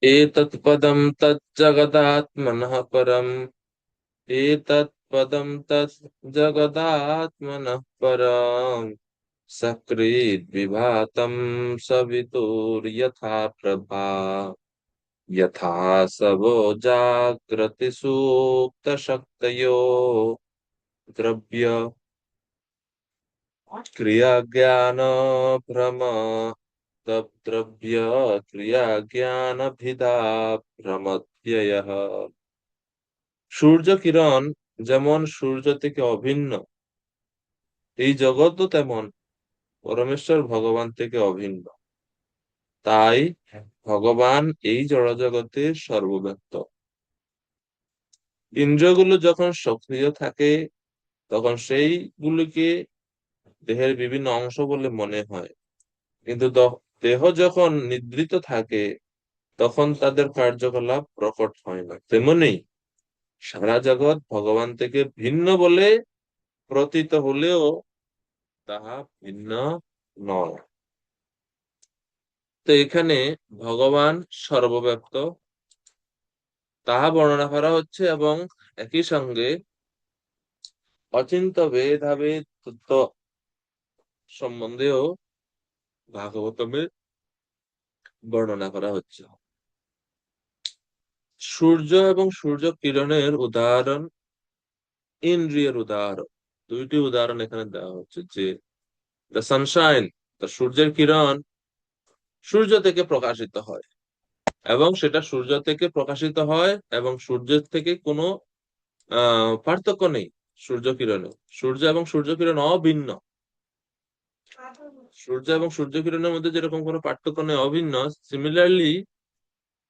एतत् पदं तज्जगदात्मनः परम्। एतत् पदं तत् जगदात्मनः परम्। सकृद्विभातं सवितुर्यथा प्रभा। यथा सबो जाग्रति सुप्तशक्तयो। द्रव्य क्रिया ज्ञान भ्रम तद्द्रव्य क्रिया ज्ञान भिदा भ्रमत्ययः। সূর্য কিরণ যেমন সূর্য থেকে অভিন্ন, এই জগৎও তেমন পরমেশ্বর ভগবান থেকে অভিন্ন। তাই ভগবান এই জড়জগতের সর্বব্যাপ্ত। ইন্দ্রিয়গুলো যখন সক্রিয় থাকে তখন সেইগুলিকে দেহের বিভিন্ন অংশ বলে মনে হয়, কিন্তু দেহ যখন নিদ্রিত থাকে তখন তাদের কার্যকলাপ প্রকট হয় না। তেমনি সারা জগৎ ভগবান থেকে ভিন্ন বলে প্রতীত হলেও তাহা ভিন্ন নয়। তো এখানে ভগবান সর্বব্যাপ্ত তাহা বর্ণনা করা হচ্ছে, এবং একই সঙ্গে অচিন্ত ভেদাভেদ তত্ত্ব সম্বন্ধেও ভাগবতমে বর্ণনা করা হচ্ছে। সূর্য এবং সূর্য কিরণের উদাহরণ, ইন্দ্রিয়ের উদাহরণ, দুইটি উদাহরণ এখানে দেওয়া হচ্ছে। যে দ্য সানশাইন, সূর্যের কিরণ সূর্য থেকে প্রকাশিত হয়, এবং সেটা সূর্য থেকে প্রকাশিত হয় এবং সূর্যের থেকে কোনো পার্থক্য নেই। সূর্য কিরণে সূর্য এবং সূর্য কিরণ অভিন্ন। সূর্য এবং সূর্য কিরণের মধ্যে যেরকম কোনো পার্থক্য নেই, অভিন্ন, সিমিলারলি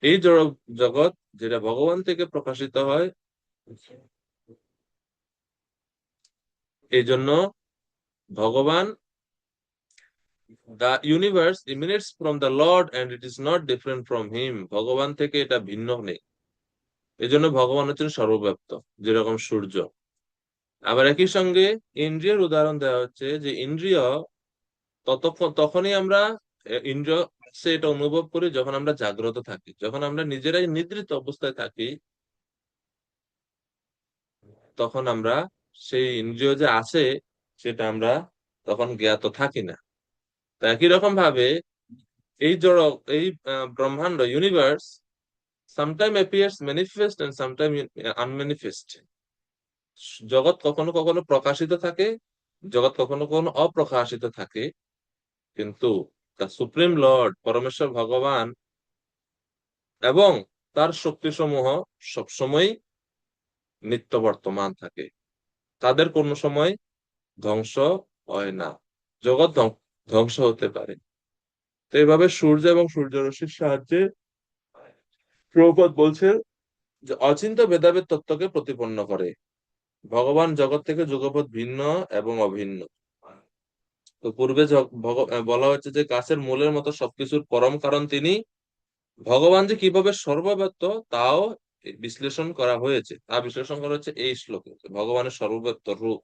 এই জড় জগৎ যেটা ভগবান থেকে প্রকাশিত হয়, এই জন্য ভগবান, the universe emanates from the Lord and it is not different from him, ভগবান থেকে এটা ভিন্ন নেই। এই জন্য ভগবান হচ্ছেন সর্বব্যাপ্ত, যেরকম সূর্য। আবার একই সঙ্গে ইন্দ্রিয়ের উদাহরণ দেওয়া হচ্ছে, যে ইন্দ্রিয় তখনই আমরা ইন্দ্রিয় সে এটা অনুভব করি যখন আমরা জাগ্রত থাকি। যখন আমরা নিজেরাই নিদ্রিত অবস্থায় থাকি তখন আমরা সেই ইন্দ্রিয় যে আছে সেটা আমরা তখন জ্ঞাত থাকি না। তো একই রকম ভাবে এই জড়, এই ব্রহ্মাণ্ড universe sometime appears manifest and sometime unmanifest. জগৎ কখনো কখনো প্রকাশিত থাকে, জগৎ কখনো কখনো অপ্রকাশিত থাকে, কিন্তু দ্য সুপ্রিম লর্ড পরমেশ্বর ভগবান এবং তার শক্তিসমূহ সবসময় নিত্য বর্তমান থাকে, তাদের কোনো সময় ধ্বংস হয় না। জগৎ ধ্বংস হতে পারে। তো এইভাবে সূর্য এবং সূর্য রশ্মির সাহায্যে প্রভুপাদ বলছেন যে অচিন্ত ভেদাভেদ তত্ত্বকে প্রতিপন্ন করে। ভগবান জগৎ থেকে যুগপৎ ভিন্ন এবং অভিন্ন। তো পূর্বে বলা হচ্ছে যে গাছের মূলের মতো সবকিছুর পরম কারণ তিনি। ভগবান যে কিভাবে সর্বব্যাপ্ত তাও বিশ্লেষণ করা হয়েছে, তা বিশ্লেষণ করা হচ্ছে এই শ্লোকে। ভগবানের সর্বব্যাপ্ত রূপ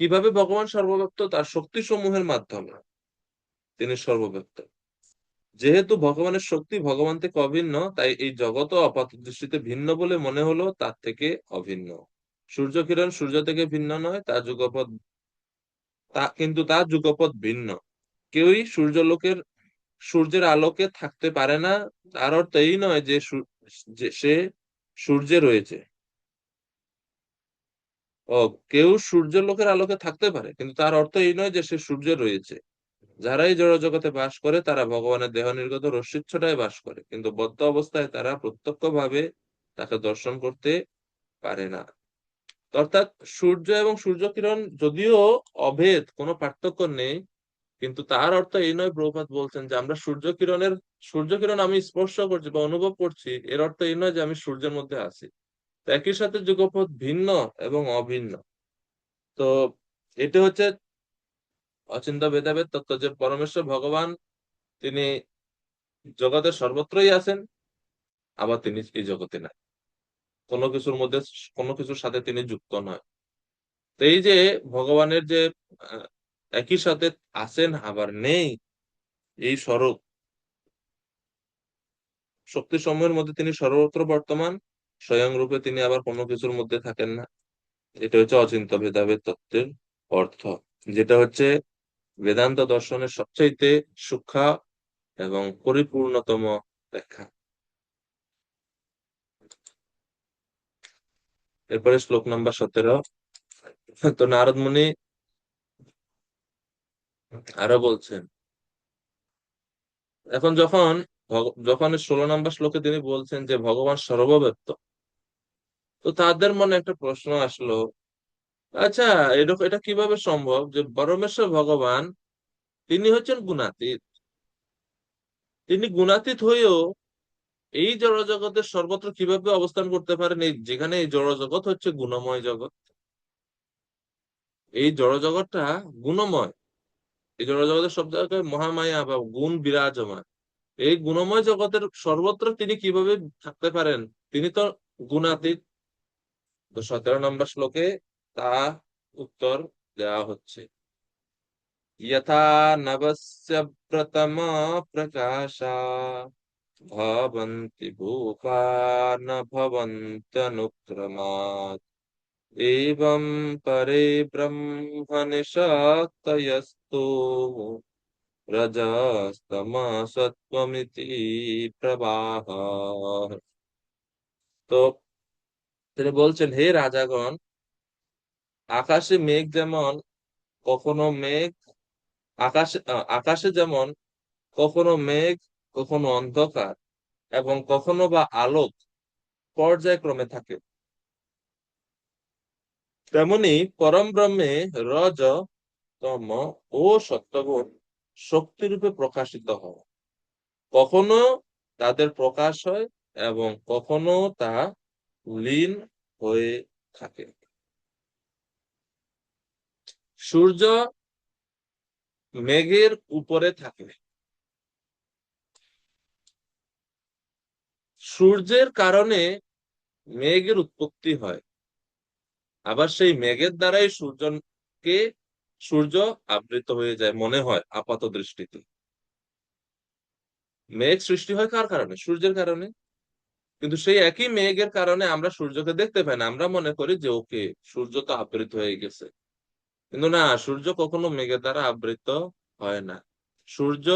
কিভাবে, ভগবান সর্বব্যাপ্ত তার শক্তি সমূহের মাধ্যমে তিনি সর্বব্যাপ্ত। যেহেতু ভগবানের শক্তি ভগবান থেকে অভিন্ন, তাই এই জগৎও আপাত দৃষ্টিতে ভিন্ন বলে মনে হলো তার থেকে অভিন্ন। সূর্য কিরণ সূর্য থেকে ভিন্ন নয়, তার যুগপৎ কিন্তু তার যুগপৎ ভিন্ন। কেউই সূর্যের আলোকে থাকতে পারে না। তার অর্থ এই নয় যে সে সূর্যে রয়েছে। ও, কেউ সূর্যের লোকের আলোকে থাকতে পারে, কিন্তু তার অর্থ এই নয় যে সে সূর্যে রয়েছে। যারা এই জড় জগতে বাস করে তারা ভগবানের দেহ নির্গত রশ্মিচ্ছটায় বাস করে, কিন্তু বদ্ধ অবস্থায় তারা প্রত্যক্ষ ভাবে তাকে দর্শন করতে পারে না। অর্থাৎ সূর্য এবং সূর্য কিরণ যদিও অভেদ, কোনো পার্থক্য নেই, কিন্তু তার অর্থ এই নয়, প্রভুপাদ বলছেন যে আমরা সূর্য কিরণ আমি স্পর্শ করছি বা অনুভব করছি, এর অর্থ এই নয় যে আমি সূর্যের মধ্যে আছি। তো একই সাথে যুগপৎ ভিন্ন এবং অভিন্ন। তো এটা হচ্ছে অচিন্ত ভেদাভেদ তত্ত্ব, যে পরমেশ্বর ভগবান তিনি জগতের সর্বত্রই আছেন, আবার তিনি এই জগতে নাই। কোনো কিছুর মধ্যে কোনো কিছুর সাথে তিনি যুক্ত নয়। তো এই যে ভগবানের যে আহ, একই সাথে আছেন আবার নেই, এই স্বরূপ, শক্তি সমূহের মধ্যে তিনি সর্বত্র বর্তমান, স্বয়ং রূপে তিনি আবার কোনো কিছুর মধ্যে থাকেন না। এটা হচ্ছে অচিন্ত ভেদাভেদ তত্ত্বের অর্থ, যেটা হচ্ছে বেদান্ত দর্শনের সবচাইতে সূক্ষ্ম এবং পরিপূর্ণতম ব্যাখ্যা। এরপরে শ্লোক নাম্বার 17। তো নারদ মুনি আরো বলছেন, এখন যখন 16 নম্বর শ্লোকে তিনি বলছেন যে ভগবান সর্বব্যাপ্ত, তো তাদের মনে একটা প্রশ্ন আসলো, আচ্ছা এটা কিভাবে সম্ভব যে পরমেশ্বর ভগবান তিনি হচ্ছেন গুণাতীত, তিনি গুণাতীত হয়েও এই জড়জগতের সর্বত্র কিভাবে অবস্থান করতে পারেন, এই যেখানে এই জড়জগৎ হচ্ছে গুণময় জগৎ, এই জড়জগৎটা গুণময়, এই জড়জগতের সব জায়গায় মহামায়া বা গুণ বিরাজমান, এই গুণময় জগতের সর্বত্র তিনি কিভাবে থাকতে পারেন, তিনি তো গুণাতীত। তো 17 নম্বর শ্লোকে তা উত্তর দেওয়া হচ্ছে, यथा नभस्य प्रथमा प्रकाशा भवन्ति भूपा न भवन्त्यनुक्रमात् एवं परे ब्रह्मणि शक्तयस्तु रजस्तमसत्त्वमिति प्रवाह। তো তিনি বলছেন, হে রাজাগণ, আকাশে মেঘ যেমন কখনো মেঘ আকাশে যেমন কখনো মেঘ, কখনো অন্ধকার এবং কখনো বা আলোক পর্যায়ক্রমে থাকে, তেমনি পরম ব্রহ্মে রজ, তম ও সত্যগুণ শক্তিরূপে প্রকাশিত হয়। কখনো তাদের প্রকাশ হয় এবং কখনো তা লীন হয়ে থাকে। সূর্য মেঘের উপরে থাকে, সূর্যের কারণে মেঘের উৎপত্তি হয়, আবার সেই মেঘের দ্বারাই সূর্য আবৃত হয়ে যায় মনে হয় আপাত দৃষ্টিতে। মেঘ সৃষ্টি হয় কার কারণে? সূর্যের কারণে। কিন্তু সেই একই মেঘের কারণে আমরা সূর্যকে দেখতে পাই না, আমরা মনে করি যে ওকে, সূর্য তো আবৃত হয়ে গেছে। কিন্তু না, সূর্য কখনো মেঘের দ্বারা আবৃত হয় না। সূর্য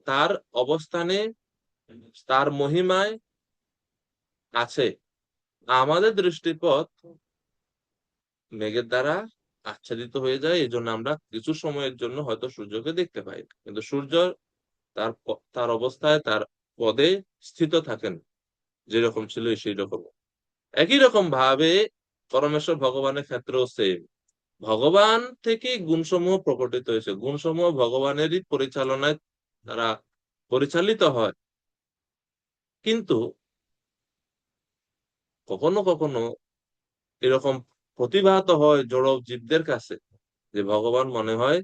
তার অবস্থানে, তার মহিমায় আছে। আমাদের দৃষ্টিপথ মেঘের দ্বারা আচ্ছাদিত হয়ে যায়, এই জন্য আমরা কিছু সময়ের জন্য হয়তো সূর্যকে দেখতে পাই না। কিন্তু সূর্য তার অবস্থায়, তার পদে স্থিত থাকেন, যেরকম ছিল সেই রকম। একই রকম ভাবে পরমেশ্বর ভগবানের ক্ষেত্রেও সেম, ভগবান থেকে গুণসমূহ প্রকটিত হয়েছে, গুণসমূহ ভগবানেরই পরিচালনায় তারা পরিচালিত হয়। কিন্তু কখনো কখনো এরকম প্রতিভাত হয় জড় জীবদের কাছে যে ভগবান মনে হয়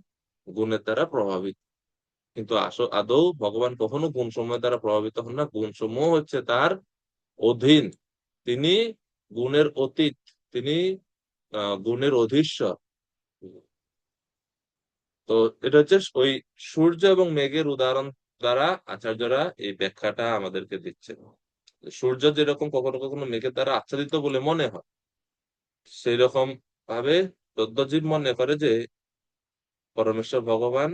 গুণের দ্বারা প্রভাবিত। কিন্তু আদৌ ভগবান কখনো গুণ সমূহের দ্বারা প্রভাবিত হন না, গুণ সমূহ হচ্ছে তার অধীন, তিনি গুণের অতীত, তিনি গুণের অধীশ্বর। তো এটা হচ্ছে ওই সূর্য এবং মেঘের উদাহরণ দ্বারা আচার্যরা এই ব্যাখ্যাটা আমাদেরকে দিচ্ছে। সূর্য যেরকম কখনো কখনো মেঘের দ্বারা আচ্ছাদিত বলে মনে হয়, সেই রকম ভাবে তদ্দজীব মনে করে যে পরমেশ্বর ভগবান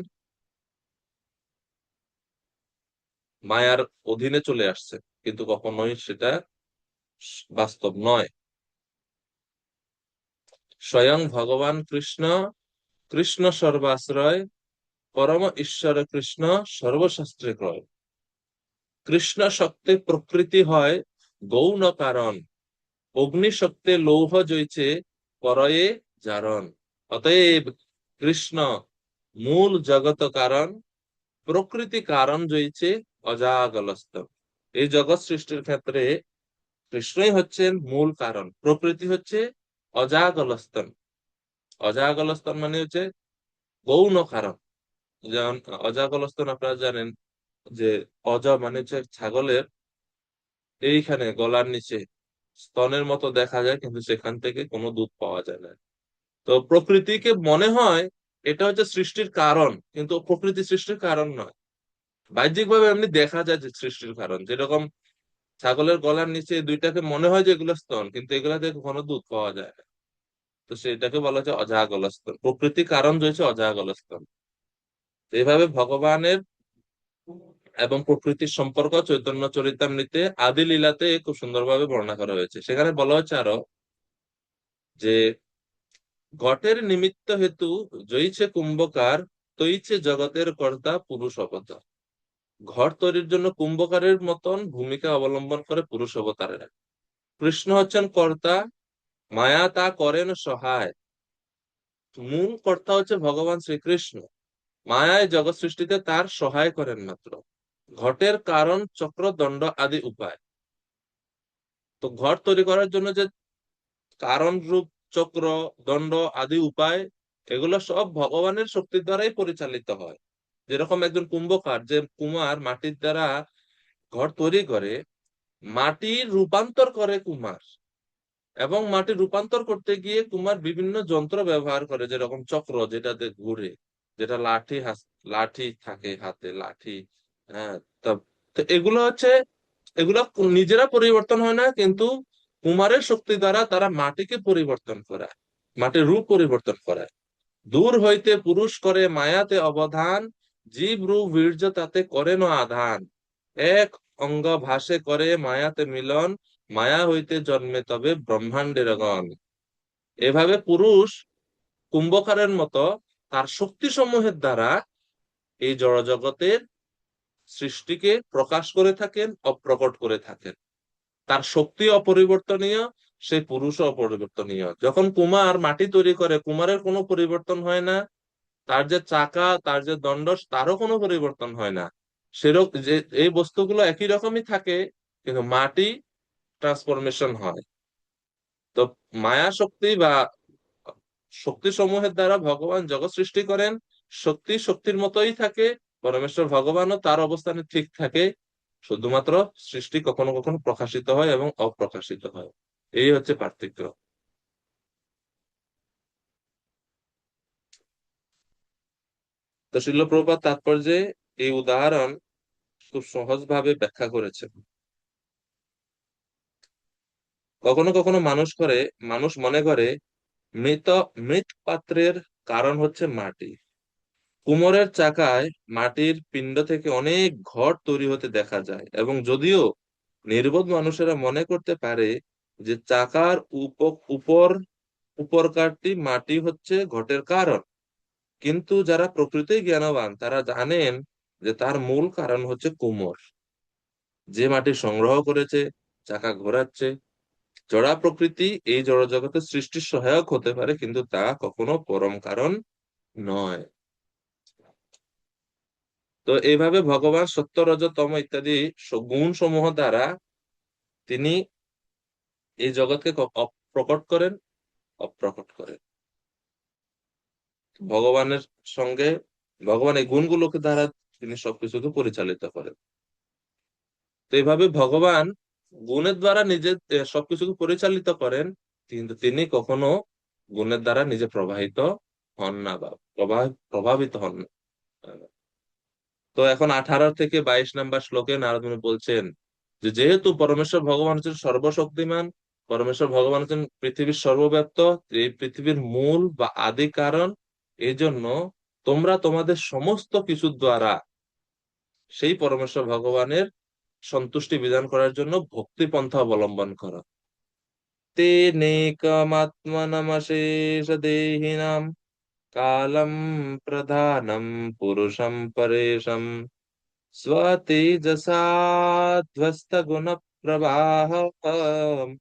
মায়ার অধীনে চলে আসছে, কিন্তু কখনোই সেটা বাস্তব নয়। স্বয়ং ভগবান কৃষ্ণ, কৃষ্ণ সর্বাশ্রয়, পরম ঈশ্বর কৃষ্ণ সর্বশাস্ত্রে ক্রয়। কৃষ্ণ শক্তি প্রকৃতি হয় গৌণ কারণ, অগ্নি শক্তি লৌহ জৈছে করয়ে জারণ। অতএব কৃষ্ণ মূল জগত কারণ, প্রকৃতি কারণ জৈছে অজাগলস্ত। এই জগৎ সৃষ্টির ক্ষেত্রে কৃষ্ণই হচ্ছেন মূল কারণ, প্রকৃতি হচ্ছে অজাগলস্তন। অজাগলস্তন মানে হচ্ছে গৌণ কারণ। যেমন অজাগলস্তন আপনারা জানেন যে অজ মানে হচ্ছে ছাগলের এইখানে গলার নিচে স্তনের মতো দেখা যায়, কিন্তু সেখান থেকে কোনো দুধ পাওয়া যায় না। তো প্রকৃতিকে মনে হয় এটা হচ্ছে সৃষ্টির কারণ, কিন্তু প্রকৃতি সৃষ্টির কারণ নয়। বাহ্যিক ভাবে এমনি দেখা যায় যে সৃষ্টির কারণ, যেরকম ছাগলের গলার নিচে এই দুইটাকে মনে হয় যে এগুলো স্তন, কিন্তু এগুলা থেকে কখনো দুধ পাওয়া যায় না। তো সেটাকে বলা হচ্ছে অজাগর স্তন, প্রকৃতি কারণ রয়েছে অজাগর স্তন। তো এইভাবে ভগবানের এবং প্রকৃতির সম্পর্ক চৈতন্য চরিতামৃতে আদি লীলাতে খুব সুন্দরভাবে বর্ণনা করা হয়েছে। সেখানে বলা হচ্ছে আরো যে ঘটের নিমিত্ত হেতু জয়ীছে কুম্ভকার, তৈছে জগতের কর্তা পুরুষ অবতার। ঘর তৈরির জন্য কুম্ভকারের মতন ভূমিকা অবলম্বন করে পুরুষ অবতারেরা। কৃষ্ণ হচ্ছেন কর্তা, মায়া তা করেন সহায়। মূল কর্তা হচ্ছে ভগবান শ্রীকৃষ্ণ, মায়ায় জগৎ সৃষ্টিতে তার সহায় করেন মাত্র। ঘটের কারণ চক্র দণ্ড আদি উপায়। তো ঘর তৈরি করার জন্য যে কারণ রূপ চক্র দণ্ড আদি উপায়, এগুলো সব ভগবানের শক্তির দ্বারাই পরিচালিত হয়। যেরকম একজন কুম্ভকার, যে কুমার মাটির দ্বারা ঘর তৈরি করে, মাটির রূপান্তর করে কুমার, এবং মাটি রূপান্তর করতে গিয়ে কুমার বিভিন্ন যন্ত্র ব্যবহার করে, যেরকম চক্র যেটাতে ঘুরে, যেটা লাঠি থাকে হাতে, লাঠি। হ্যাঁ। তা তো এগুলো হচ্ছে, এগুলো নিজেরা পরিবর্তন হয় না, কিন্তু কুমারের শক্তি দ্বারা তারা মাটিকে পরিবর্তন করায়, মাটির রূপ পরিবর্তন করায়। দূর হইতে পুরুষ করে মায়াতে অবধান, জীব রূপ বীর্য তাতে করেন আধান। এক অঙ্গ ভাসে করে মায়াতে মিলন, মায়া হইতে জন্মে তবে ব্রহ্মাণ্ডের গণ। এভাবে পুরুষ কুম্ভকারের মতো তার শক্তি সমূহের দ্বারা এই জড়জগতের সৃষ্টিকে প্রকাশ করে থাকেন, অপ্রকট করে থাকেন। তার শক্তি অপরিবর্তনীয়, সেই পুরুষও অপরিবর্তনীয়। যখন কুমার মাটি তৈরি করে, কুমারের কোনো পরিবর্তন হয় না, তার যে চাকা, তার যে দণ্ড, তারও কোনো পরিবর্তন হয় না। সেরকম যে এই বস্তুগুলো একই রকমই থাকে, কিন্তু মাটি ট্রান্সফরমেশন হয়। তো মায়া শক্তি বা শক্তি সমূহের দ্বারা ভগবান জগৎ সৃষ্টি করেন। শক্তি শক্তির মতোই থাকে, পরমেশ্বর ভগবানও তার অবস্থানে ঠিক থাকে। শুধুমাত্র সৃষ্টি কখনো কখনো প্রকাশিত হয় এবং অপ্রকাশিত হয়, এই হচ্ছে পার্থক্য। তো শিল প্রভুপাদ তাৎপর্যে এই উদাহরণ খুব সহজ ভাবে ব্যাখ্যা করেছেন। কখনো কখনো মানুষ মনে করে মৃত মৃৎ পাত্রের কারণ হচ্ছে মাটি। কুমোরের চাকায় মাটির পিণ্ড থেকে অনেক ঘর তৈরি হতে দেখা যায়, এবং যদিও নির্বোধ মানুষেরা মনে করতে পারে যে চাকার উপর উপরকারটি মাটি হচ্ছে ঘটের কারণ, কিন্তু যারা প্রকৃতিই জ্ঞানবান তারা জানেন যে তার মূল কারণ হচ্ছে কুমোর, যে মাটি সংগ্রহ করেছে, চাকা ঘোরাচ্ছে। জড়া প্রকৃতি এই জড় জগতের সৃষ্টির সহায়ক হতে পারে, কিন্তু তা কখনো পরম কারণ নয়। তো এইভাবে ভগবান সত্য রজ তম ইত্যাদি গুণ সমূহ দ্বারা তিনি এই জগৎকে প্রকট করেন, অপ্রকট করেন। ভগবানের সঙ্গে ভগবান এই গুণগুলোকে দ্বারা তিনি সবকিছুকে পরিচালিত করেন। তো এইভাবে ভগবান গুণের দ্বারা নিজের সবকিছুকে পরিচালিত করেন, কিন্তু তিনি কখনো গুণের দ্বারা নিজে প্রবাহিত হন না, বা প্রভাবিত হন না। তো এখন 18 থেকে 22 নম্বর শ্লোকে নারদ মুনি বলছেন যে যেহেতু পরমেশ্বর ভগবান হচ্ছেন সর্বশক্তিমান, পরমেশ্বর ভগবান হচ্ছেন পৃথিবীর সর্বব্যাপ্ত, এই পৃথিবীর মূল বা আদি কারণ, এই জন্য তোমরা তোমাদের সমস্ত কিছুর দ্বারা সেই পরমেশ্বর ভগবানের সন্তুষ্টি বিধান করার জন্য ভক্তি পন্থা অবলম্বন করো। তে নেকমাত্মনমশেষ দেহিনাম কালম প্রধানম পুরুষম পরেশম स्वतेजसा ध्वस्तगुणप्रवाहम्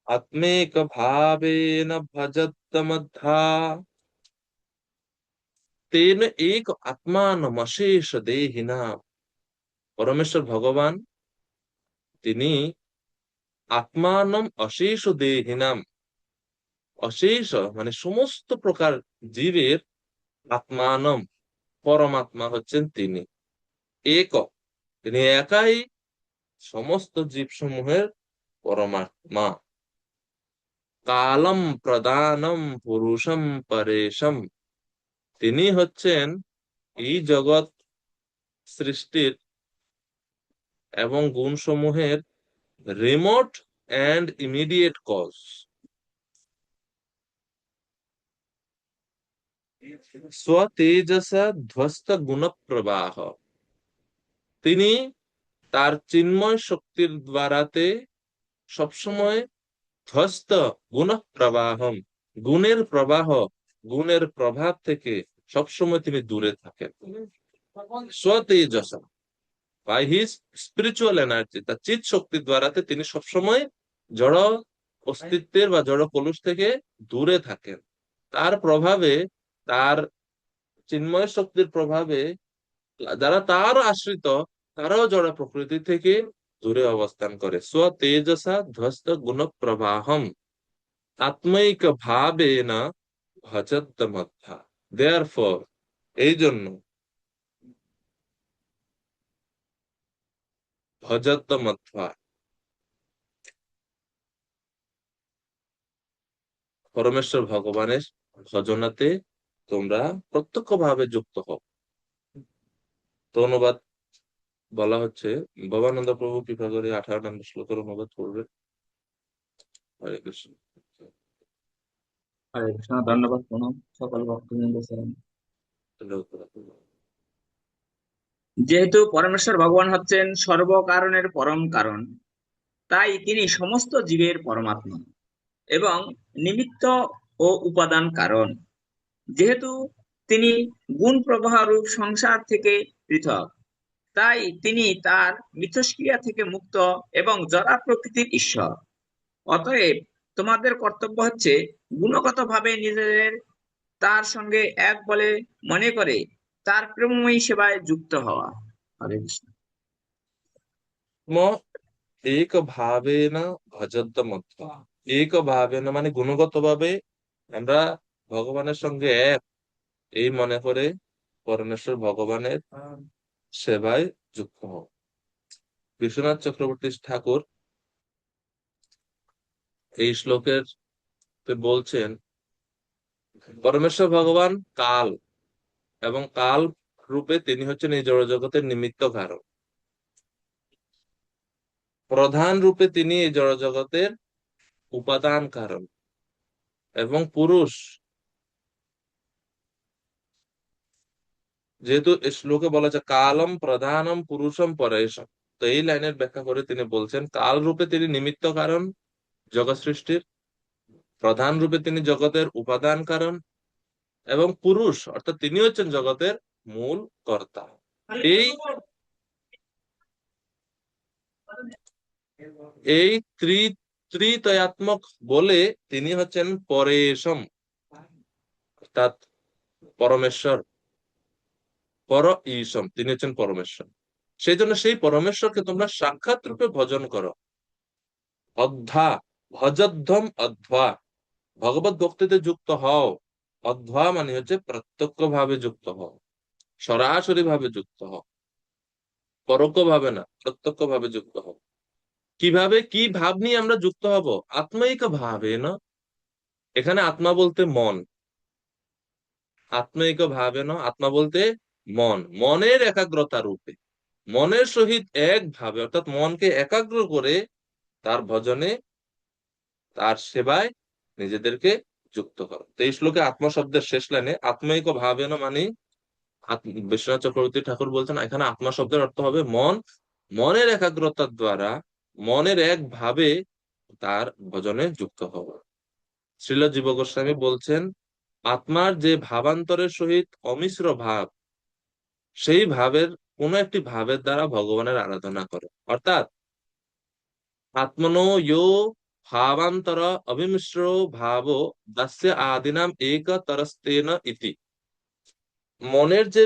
आत्मेकभावेन भजत्तमद्धा तेन एक আত্মানমশেষ দেহিনাম। পরমেশ্বর ভগবান তিনি আত্মানম অশেষ দেহিনাম, অশেষ মানে সমস্ত প্রকার জীবের আত্মানম, পরমাত্মা হচ্ছেন তিনি। এক, তিনি একাই সমস্ত জীব সমূহের পরমাত্মা। কালম প্রদানম পুরুষম পরেশম, তিনি হচ্ছেন এই জগৎ সৃষ্টির এবং গুণসমূহের রিমোট অ্যান্ড ইমিডিয়েট কজ। স্বতেজসা ধ্বস্ত গুণ প্রবাহ, তিনি তার চিন্ময় শক্তির দ্বারাতে সবসময় ধ্বস্ত গুণ প্রবাহম, গুণের প্রবাহ, গুণের প্রভাব থেকে সবসময় তিনি দূরে থাকেন। স্বতেজসা, বাই হিজ স্পিরিচুয়াল এনার্জি, তার চিৎ শক্তির দ্বারাতে তিনি সবসময় জড় অস্তিত্বের বা জড় কলুষ থেকে দূরে থাকেন। তার প্রভাবে, তার চিন্ময় শক্তির প্রভাবে যারা তার আশ্রিত, তারাও জড় প্রকৃতি থেকে দূরে অবস্থান করে। স্ব তেজসা ধ্বস্ত গুণ প্রবাহম আত্মৈক ভাবেন ভজত মধ্যা। দেয়ার ফর, এই জন্য ভজত মধ্যা, পরমেশ্বর ভগবানের ভজনাতে তোমরা প্রত্যক্ষ ভাবে যুক্ত হও। তো অনুবাদ বলা হচ্ছে, ভবানন্দ প্রভু কৃপা করে 18 নম্বর শ্লোকের অনুবাদ করবে। হরে কৃষ্ণ। হরে কৃষ্ণ। ধন্যবাদ প্রণাম সকল ভক্তবৃন্দ। যেহেতু পরমেশ্বর ভগবান হচ্ছেন সর্বকারণের পরম কারণ, তাই তিনি সমস্ত জীবের পরমাত্মা এবং নিমিত্ত ও উপাদান কারণ। যেহেতু তিনি গুণ প্রবাহ রূপ সংসার থেকে পৃথক, তাই তিনি তার মিথস্ক্রিয়া থেকে মুক্ত এবং জড়া প্রকৃতির ঈশ্বর। অতএব তোমাদের কর্তব্য হচ্ছে গুণগত ভাবে নিজেদের তার সঙ্গে এক বলে মনে করে তার প্রেমময়ী সেবায় যুক্ত হওয়া। হরে কৃষ্ণ। এক ভাবেন ভজত মধ্যা, এক ভাবেন মানে গুণগত ভাবে আমরা ভগবানের সঙ্গে এক, এই মনে করে পরমেশ্বর ভগবানের সেবায় যুক্ত হও। বিশ্বনাথ চক্রবর্তী ঠাকুর এই শ্লোকের বলছেন, পরমেশ্বর ভগবান কাল, এবং কাল রূপে তিনি হচ্ছেন এই জড়জগতের নিমিত্ত কারণ। প্রধান রূপে তিনি এই জড়জগতের উপাদান কারণ, এবং পুরুষ, যেহেতু এই শ্লোকে বলা আছে কালম প্রধানম পুরুষম পরেশম, তো এই লাইনের ব্যাখ্যা করে তিনি বলছেন কাল রূপে তিনি নিমিত্ত কারণ জগৎ সৃষ্টির, প্রধান রূপে তিনি জগতের উপাদান কারণ, এবং পুরুষ অর্থাৎ তিনি হচ্ছেন জগতের মূল কর্তা। এই এই ত্রিতয়াত্মক বলে তিনি হচ্ছেন পরেশম, অর্থাৎ পরমেশ্বর, পর ঈশম, তিনি হচ্ছেন পরমেশ্বর। সেই জন্য সেই পরমেশ্বরকে তোমরা সাক্ষাৎ রূপে ভজন করো। অধ্যা, ভজধ্বম অধ্বা, ভগবত ভক্তিতে যুক্ত হও। অধ্বা মানে হচ্ছে প্রত্যক্ষ ভাবে যুক্ত হও, সরাসরি ভাবে যুক্ত হও, পরোক্ষ ভাবে না, প্রত্যক্ষ ভাবে যুক্ত হও। কিভাবে, কি ভাব নিয়ে আমরা যুক্ত হব? আত্মাইক ভাবে না, এখানে আত্মা বলতে মন, আত্মাইক ভাবে না, আত্মা বলতে মন, মনের একাগ্রতা রূপে, মনের সহিত এক ভাবে, অর্থাৎ মনকে একাগ্র করে তার ভজনে, তার সেবায় নিজেদেরকে যুক্ত করো। তো এই শ্লোকে আত্মা শব্দের শেষ লাইনে আত্মাইক ভাবে না মানে, বিশ্বনাথ চক্রবর্তী ঠাকুর বলছেন এখানে আত্মা শব্দের অর্থ হবে মন, মনের একাগ্রতার দ্বারা মনের এক ভাবে তার ভজনে যুক্ত হওয়া। শ্রীল জীব গোস্বামী বলছেন, আত্মার যে ভাবান্তরের সহিত অমিশ্র ভাব, সেই ভাবের কোন একটি ভাবের দ্বারা ভগবানের আরাধনা করো। অর্থাৎ আত্মনো ইয়ো ভাবান্তর অবিমিশ্র ভাব দাস্য আদিনাম এক তরস্তেন ইতি। মনের যে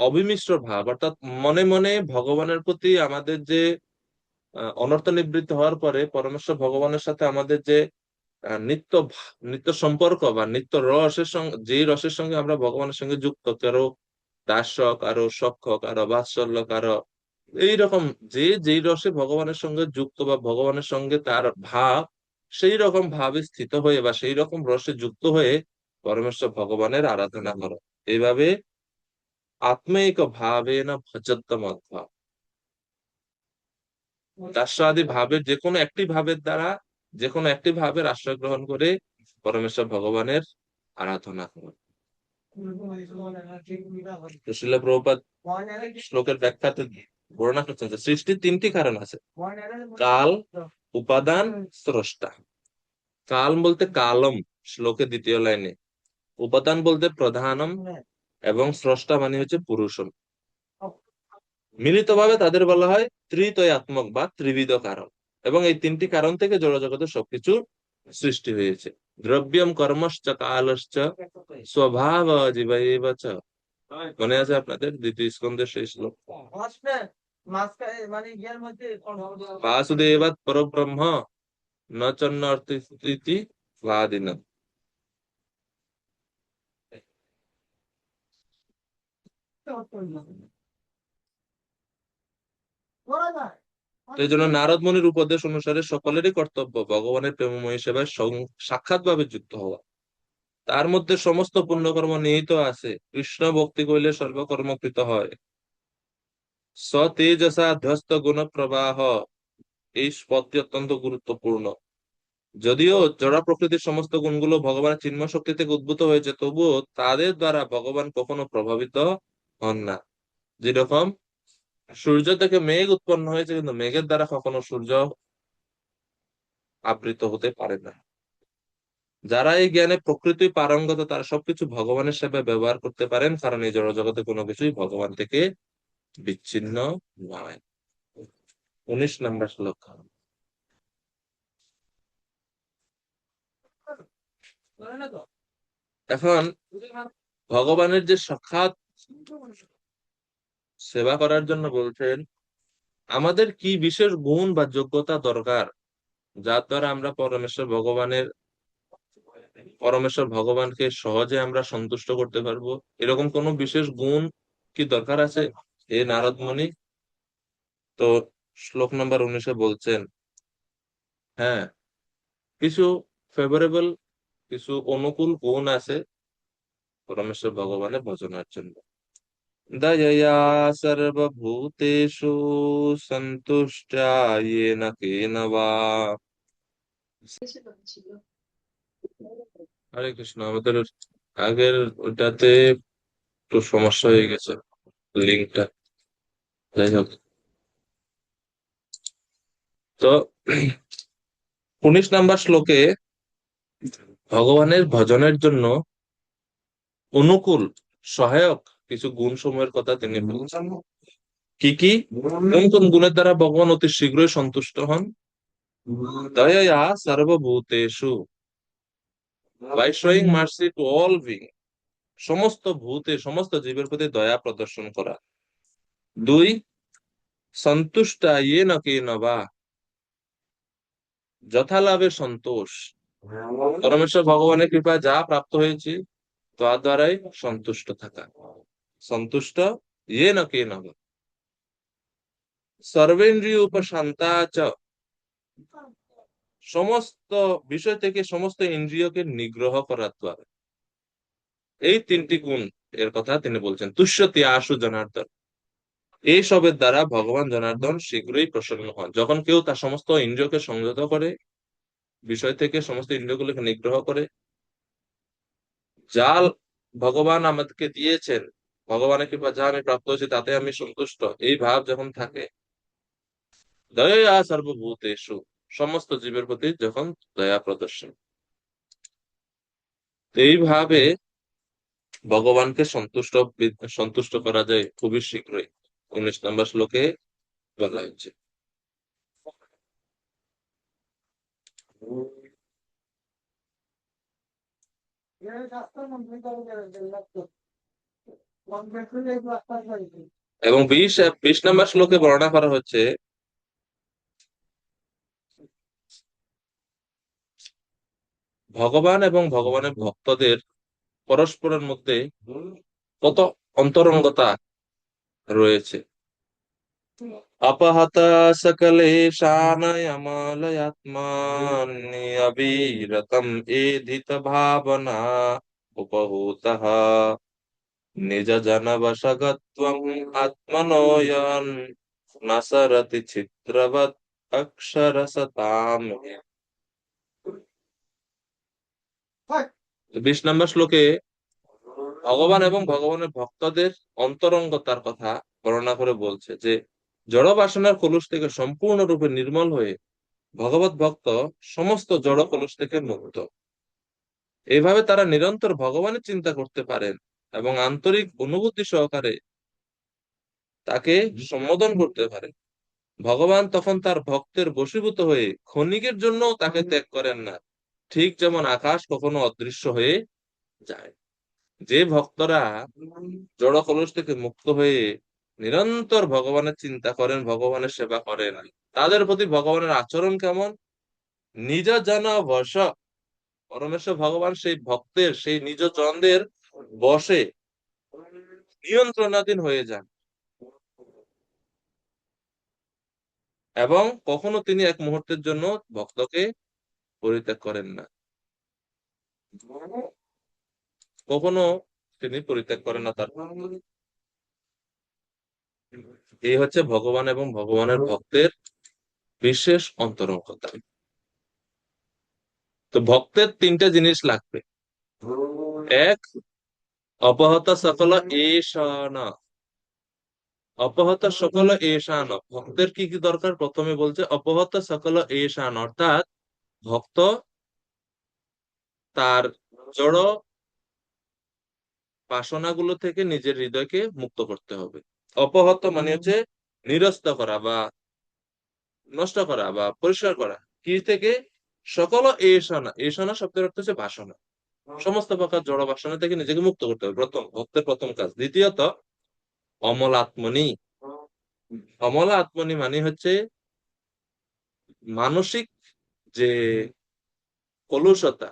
অবিমিশ্র ভাব, অর্থাৎ মনে মনে ভগবানের প্রতি আমাদের যে অনর্থ নিবৃত্ত হওয়ার পরে পরমেশ্বর ভগবানের সাথে আমাদের যে নিত্য সম্পর্ক বা নিত্য রসের সঙ্গে, যেই রসের সঙ্গে আমরা ভগবানের সঙ্গে যুক্ত, কারো দাস্য, কারো সখ্য, কারো বাৎসল্য, কারো এইরকম, যে যেই রসে ভগবানের সঙ্গে যুক্ত বা ভগবানের সঙ্গে তার ভাব, সেই রকম ভাবে স্থিত হয়ে বা সেই রকম রসে যুক্ত হয়ে পরমেশ্বর ভগবানের আরাধনা করো। এইভাবে আত্মৈক ভাবেন ভজতমধ্য। রাষ্ট্রাদি ভাবের যে কোনো একটি ভাবের দ্বারা, যে কোনো একটি ভাবের আশ্রয় গ্রহণ করে পরমেশ্বর ভগবানের আরাধনা করো। তো শ্রীল প্রভুপাদ শ্লোকের ব্যাখ্যাতে বর্ণনা করছেন যে সৃষ্টির তিনটি কারণ আছে: কাল, উপাদান, স্রষ্টা। কাল বলতে কালম, শ্লোকের দ্বিতীয় লাইনে। উপাদান বলতে প্রধানম, এবং স্রষ্টা মানে হচ্ছে পুরুষম। মিলিতভাবে তাদের বলা হয় ত্রিতয়াত্মক বা ত্রিবিধ কারণ। এবং এই তিনটি কারণ থেকে জড়জগতের সবকিছু সৃষ্টি হয়েছে। দ্রব্যম কর্মশ্চ কালশ্চ স্বভাব জীবৈব চ। মনে আছে আপনাদের দ্বিতীয় স্কন্ধের সেই শ্লোক? বাসুদেবাৎ পরব্রহ্ম ন চন্নর্থিতি ভাদিনম। তো এই জন্য নারদ মুনির উপদেশ অনুসারে সকলেরই কর্তব্য ভগবানের প্রেমময়ী সেবায় সাক্ষাৎ ভাবে যুক্ত হওয়া। তার মধ্যে সমস্ত পুণ্যকর্ম নিহিত আছে। কৃষ্ণ ভক্তি করিলে সর্বকর্ম কৃত হয়। সতেজসা ধ্বস্ত গুণ প্রবাহ। এই পদটি অত্যন্ত গুরুত্বপূর্ণ। যদিও জড় প্রকৃতির সমস্ত গুণগুলো ভগবানের চিন্ময় শক্তি থেকে উদ্ভূত হয়েছে, তবুও তাদের দ্বারা ভগবান কখনো প্রভাবিত হন না। যেরকম সূর্য থেকে মেঘ উৎপন্ন হয়েছে, কিন্তু মেঘের দ্বারা কখনো সূর্য আবৃত হতে পারে না। যারা এই জ্ঞানে প্রকৃতি পারঙ্গত, তারা সবকিছু ভগবানের সেবায় ব্যবহার করতে পারেন, কারণ এই জড়জগতে কোনো কিছুই ভগবান থেকে বিচ্ছিন্ন নয়। 19 নম্বর শ্লোক। এখন ভগবানের যে সাক্ষাৎ সেবা করার জন্য বলছেন, আমাদের কি বিশেষ গুণ বা যোগ্যতা দরকার যার দ্বারা আমরা পরমেশ্বর ভগবানকে সহজে আমরা সন্তুষ্ট করতে পারবো? এরকম কোন বিশেষ গুণ কি দরকার আছে এ নারদ মুনি? তো শ্লোক নম্বর 19 বলছেন, হ্যাঁ, কিছু ফেভারেবল, কিছু অনুকূল গুণ আছে পরমেশ্বর ভগবানের ভজনের জন্য। দয়য়া সর্বভূতেষু সন্তুষ্টা येन केन वा। হরে কৃষ্ণ, আমাদের আগের ওটাতে একটু সমস্যা হয়ে গেছে লিঙ্কটা। যাই হোক, তো 19 নম্বর শ্লোকে ভগবানের ভজনের জন্য অনুকূল সহায়ক কিছু গুণ সমূহের কথা তিনি বলছেন। কি কি? কোন কোন গুণের দ্বারা ভগবান অতি শীঘ্রই সন্তুষ্ট হন? দয়া সর্বভূতেষু, by showing mercy to all being. সমস্ত ভূতে, সমস্ত জীবের প্রতি দয়া প্রদর্শন করা। 2, সন্তুষ্টা येन केन वा, যথালাভে সন্তোষ। পরমেশ্বর ভগবানের কৃপায় যা প্রাপ্ত হয়েছে তার দ্বারাই সন্তুষ্ট থাকা। সন্তুষ্ট येन केन वा। সর্বেন্দ্রিয় উপশান্তা চ, সমস্ত বিষয় থেকে সমস্ত ইন্দ্রিয়কে নিগ্রহ করার দ্বারা। এই তিনটি গুণ এর কথা তিনি বলছেন। তুষ্যতি আশু জনার্দন, এই সবের দ্বারা ভগবান জনার্দন শীঘ্রই প্রসন্ন হন। যখন কেউ তার সমস্ত ইন্দ্রিয়কে সংযত করে, বিষয় থেকে সমস্ত ইন্দ্রিয়গুলোকে নিগ্রহ করে, যা ভগবান আমাদেরকে দিয়েছেন, ভগবানের কৃপা যা আমি প্রাপ্ত হয়েছি তাতে আমি সন্তুষ্ট, এই ভাব যখন থাকে, দয়া সর্বভূতেষু, সমস্ত জীবের প্রতি যখন দয়া প্রদর্শন, এইভাবে ভগবানকে সন্তুষ্ট করা যায় খুবই শীঘ্রই। 19 নম্বর শ্লোকে বলা হয়েছে। এবং 20 নম্বর শ্লোকে বর্ণনা করা হচ্ছে, ভগবান এবং ভগবানের ভক্তদের পরস্পরের মধ্যে কত অন্তরঙ্গতা রয়েছে। अपहत सकलेशानयमालयात्मान्यभिरतम् एधित भावना उपहूतः। নিজ জনবশগত্বং আত্মনোয়ন নাসরতি চিত্রবৎ অক্ষরসতাম। 20 নম্বর শ্লোকে ভগবান এবং ভগবানের ভক্তদের অন্তরঙ্গতার কথা বর্ণনা করে বলছে যে জড় বাসনার কলুষ থেকে সম্পূর্ণরূপে নির্মল হয়ে ভগবত ভক্ত সমস্ত জড় কলুষ থেকে মুক্ত। এইভাবে তারা নিরন্তর ভগবানের চিন্তা করতে পারেন এবং আন্তরিক অনুভূতি সহকারে তাকে সম্বোধন করতে পারেন। ভগবান তখন তার ভক্তের বশীভূত হয়ে ক্ষণিকের জন্য তাকে ত্যাগ করেন না, ঠিক যেমন আকাশ কখনো অদৃশ্য হয়ে যায়। যে ভক্তরা জড় কলুষ থেকে মুক্ত হয়ে নিরন্তর ভগবানের চিন্তা করেন, ভগবানের সেবা করেন, তাদের প্রতি ভগবানের আচরণ কেমন? নিজ জন বশ, পরমেশ্বর ভগবান সেই ভক্তের সেই নিজ জনদের বশে নিয়ন্ত্রণাধীন হয়ে যান এবং কখনো তিনি এক মুহূর্তের জন্য ভক্তকে পরিত্যাগ করেন না, কখনো তিনি পরিত্যাগ করেন না তার ভক্তকে। এই হচ্ছে ভগবান এবং ভগবানের ভক্তের বিশেষ অন্তরঙ্গতা। তো ভক্তের 3টে জিনিস লাগবে। এক, অপহত সকল এষান। অপহত সকল এষান, ভক্তের কি কি দরকার? প্রথমে বলছে অপহত সকল এষান, অর্থাৎ ভক্ত তার জড় বাসনাগুলো থেকে নিজের হৃদয়কে মুক্ত করতে হবে। অপহত মানে হচ্ছে নিরস্ত করা বা নষ্ট করা বা পরিষ্কার করা। কি থেকে? সকল এষানা, এষানা শব্দের অর্থ হচ্ছে বাসনা, সমস্ত প্রকার জড় বাসনা থেকে নিজেকে মুক্ত করতে হবে, প্রথম ভক্তের প্রথম কাজ। দ্বিতীয়ত অমল আত্মনি। অমল আত্মনি মানে হচ্ছে মানসিক যে কলুষতা,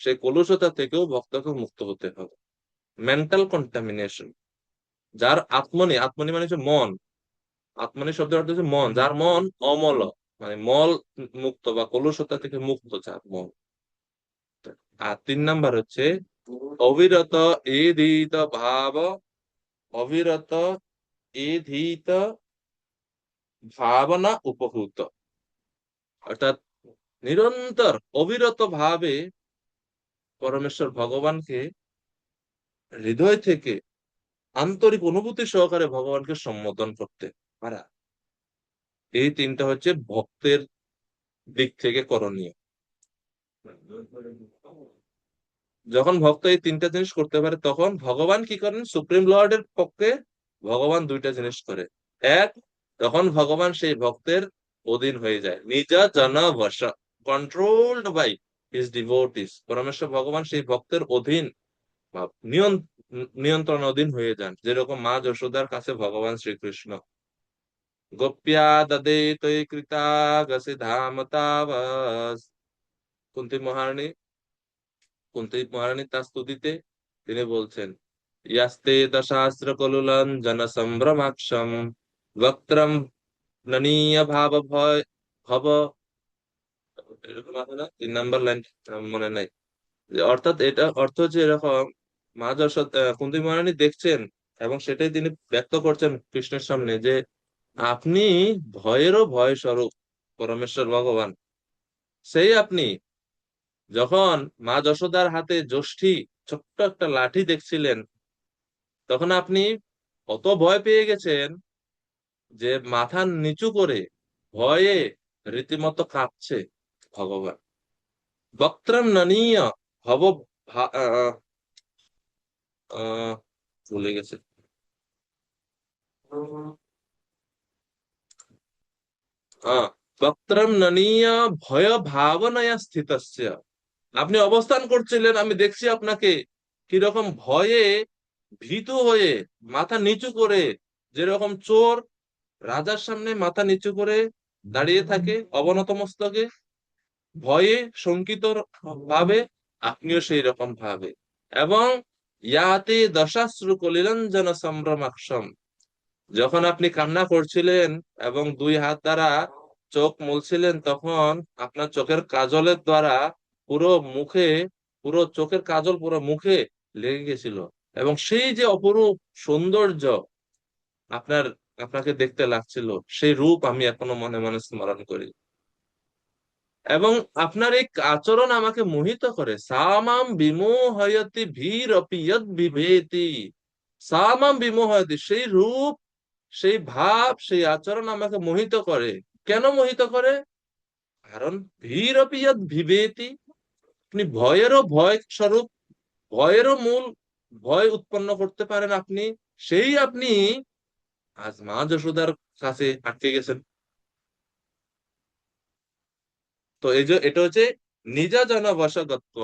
সেই কলুষতা থেকেও ভক্তকে মুক্ত হতে হবে। Mental contamination. যার আত্মনি, আত্মনি মানে হচ্ছে মন, আত্মনি শব্দের অর্থ হচ্ছে মন, যার মন অমল মানে মল মুক্ত বা কলুষতা থেকে মুক্ত যার মন। আর 3 নাম্বার হচ্ছে অবিরত এধিত ভাব, অবিরত এধিত ভাবনা উপভূত, অর্থাৎ নিরন্তর অবিরত ভাবে পরমেশ্বর ভগবানকে হৃদয় থেকে আন্তরিক অনুভূতি সহকারে ভগবানকে সম্বোধন করতে পারা। এই 3টা হচ্ছে ভক্তের দিক থেকে করণীয়। যখন ভক্ত এই 3টা জিনিস করতে পারে তখন ভগবান কি করেন? সুপ্রিম লর্ডের পক্ষে ভগবান 2টা জিনিস করে। এক, তখন ভগবান সেই ভক্তের অধীন হয়ে যায়, নিজা জানা বশা, কন্ট্রোলড বাই হিজ ডিভোটিস। পরমেশ্বর ভগবান সেই ভক্তের অধীন বা নিয়ন্ত্রণ অধীন হয়ে যান, যেরকম মা যশোদার কাছে ভগবান শ্রীকৃষ্ণ। গোপ্যা দদে তৈ কৃতা গসি ধাম তাবস। কুন্তি মহারানী, কুন্তি মহারানী তার স্তুতিতে তিনি বলছেন ইয়াস্তে দশাস্ত্র কলুলন জন সম্ভ্রমাক্ষম বক্ত্রম ননীয় ভাব ভয় ভব। এরকম আছে না? 3 নাম্বার লাইন মনে নাই। অর্থাৎ এটা অর্থ হচ্ছে এরকম, মা যশোদা কুন্তি মহারানী দেখছেন এবং সেটাই তিনি ব্যক্ত করছেন কৃষ্ণের সামনে যে আপনি ভয়েরও ভয় স্বরূপ পরমেশ্বর ভগবান। সেই আপনি যখন মা যশোদার হাতে যষ্টি ছোট্ট একটা লাঠি দেখছিলেন, তখন আপনি অত ভয় পেয়ে গেছেন যে মাথা নিচু করে ভয়ে রীতিমতো কাঁপছে ভগবান। বক্ত্রম ননীয় ভব ভুলে গেছে। বক্ত্রম ননীয় ভয় ভাবনায়া স্থিতস্য। আপনি অবস্থান করছিলেন, আমি দেখছি আপনাকে কিরকম ভয়ে ভীত হয়ে মাথা নিচু করে, যেরকম চোর রাজার সামনে মাথা নিচু করে দাঁড়িয়ে থাকে অবনত মস্তকে, ভয়ে শঙ্কিত ভাবে, আপনিও সেই রকম ভাবে। এবং ইয়াতে দশাশ্রু কলিরঞ্জন সম্ভ্রমাক্ষম, যখন আপনি কান্না করছিলেন এবং 2 হাত দ্বারা চোখ মুলছিলেন, তখন আপনার চোখের কাজলের দ্বারা পুরো মুখে, পুরো চোখের কাজল পুরো মুখে লেগে গেছিল এবং সেই যে অপরূপ সৌন্দর্য আপনার আপনাকে দেখতে লাগছিল, সেই রূপ আমি এখনো মনে মনে স্মরণ করি। এবং আপনার এই আচরণ আমাকে মোহিত করে। সামাম বিমোহয়তি ভীরপি যদ বিভেতি। সামাম বিমোহয়তি, সেই রূপ, সেই ভাব, সেই আচরণ আমাকে মোহিত করে। কেন মোহিত করে? কারণ ভীরপি যদ বিভেতি, আপনি ভয়েরও ভয় স্বরূপ, ভয়েরও মূল, ভয় উৎপন্ন করতে পারেন আপনি। সেই আপনি আজ মা যশোদার কাছে আটকে গেছেন। তো এই যে এটা হচ্ছে নিজা জন বশগত্ব।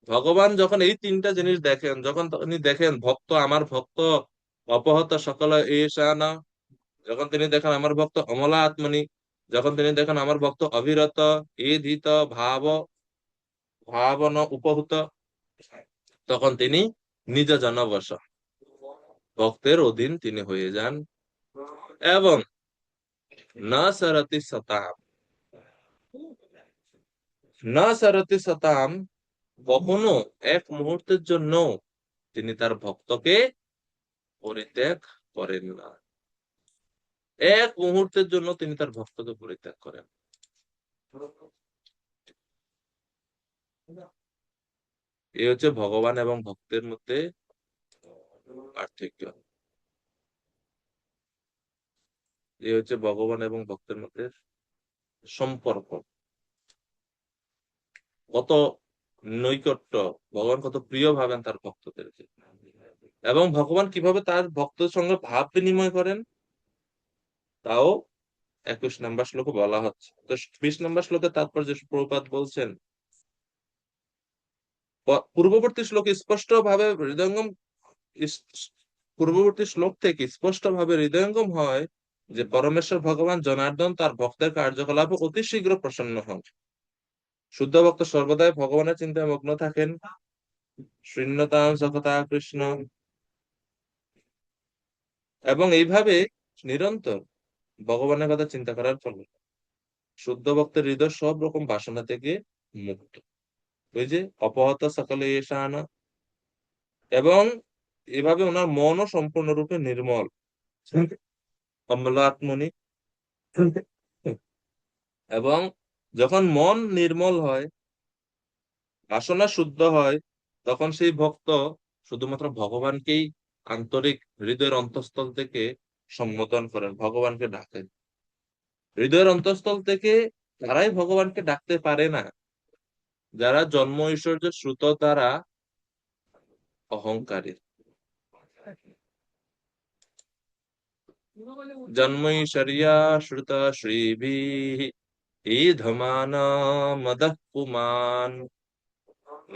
ভগবান যখন এই তিনটা জিনিস দেখেন, যখন তিনি দেখেন ভক্ত, আমার ভক্ত অপহত সকল এষানা, যখন তিনি দেখেন আমার ভক্ত অমলা আত্মনি, যখন তিনি দেখেন আমার ভক্ত অবিরত এ ধীত ভাব ভাবন উপহূত, তখন তিনি নিজ জনবশ, ভক্তের অধীন তিনি হয়ে যান। এবং না সরতি সতাম, না সরতি সতাম, কখনো এক মুহূর্তের জন্য তিনি তার ভক্তকে পরিত্যাগ করেন না। এক মুহূর্তের জন্য তিনি তার ভক্তকে পরিত্যাগ করেন। এই হচ্ছে ভগবান এবং ভক্তের মধ্যে পার্থক্য। এই হচ্ছে ভগবান এবং ভক্তের মধ্যে সম্পর্ক, কত নৈকট্য, ভগবান কত প্রিয় ভাবেন তার ভক্তদেরকে। এবং ভগবান কিভাবে তার ভক্তের সঙ্গে ভাব বিনিময় করেন, তাও 21 নম্বর শ্লোকে বলা হচ্ছে। তো 20 নম্বর শ্লোকে তাৎপর্য প্রভুপাদ বলছেন, পূর্ববর্তী শ্লোকে স্পষ্ট ভাবে হৃদয়ঙ্গম, পূর্ববর্তী শ্লোক থেকে স্পষ্ট ভাবে হৃদয়ঙ্গম হয় যে পরমেশ্বর ভগবান জনার্দন তার ভক্তের কার্যকলাপে অতি শীঘ্র প্রসন্ন হন। শুদ্ধ ভক্ত সর্বদাই ভগবানের চিন্তায় মগ্ন থাকেন। শৃণ্যতাম সকতা কৃষ্ণ। এবং এইভাবে নিরন্তর ভগবানের কথা চিন্তা করার ফলে শুদ্ধ ভক্তের হৃদয় সব রকম বাসনা থেকে মুক্ত। ওই যে অপহত সকলে এসানা। এবং এভাবে ওনার মনও সম্পূর্ণরূপে নির্মল, অম্লাত্মনি। এবং যখন মন নির্মল হয়, বাসনা শুদ্ধ হয়, তখন সেই ভক্ত শুধুমাত্র ভগবানকেই আন্তরিক হৃদয়ের অন্তঃস্থল থেকে সম্বোধন করেন, ভগবানকে ডাকেন। হৃদয়ের অন্তঃস্থল থেকে তারাই ভগবানকে ডাকতে পারে না যারা জন্ম ঐশ্বর্য শ্রুত দ্বারা অহংকারী। জন্মৈশ্বর্যা শ্রুত শ্রীভিঃ এধমান মদঃ পুমান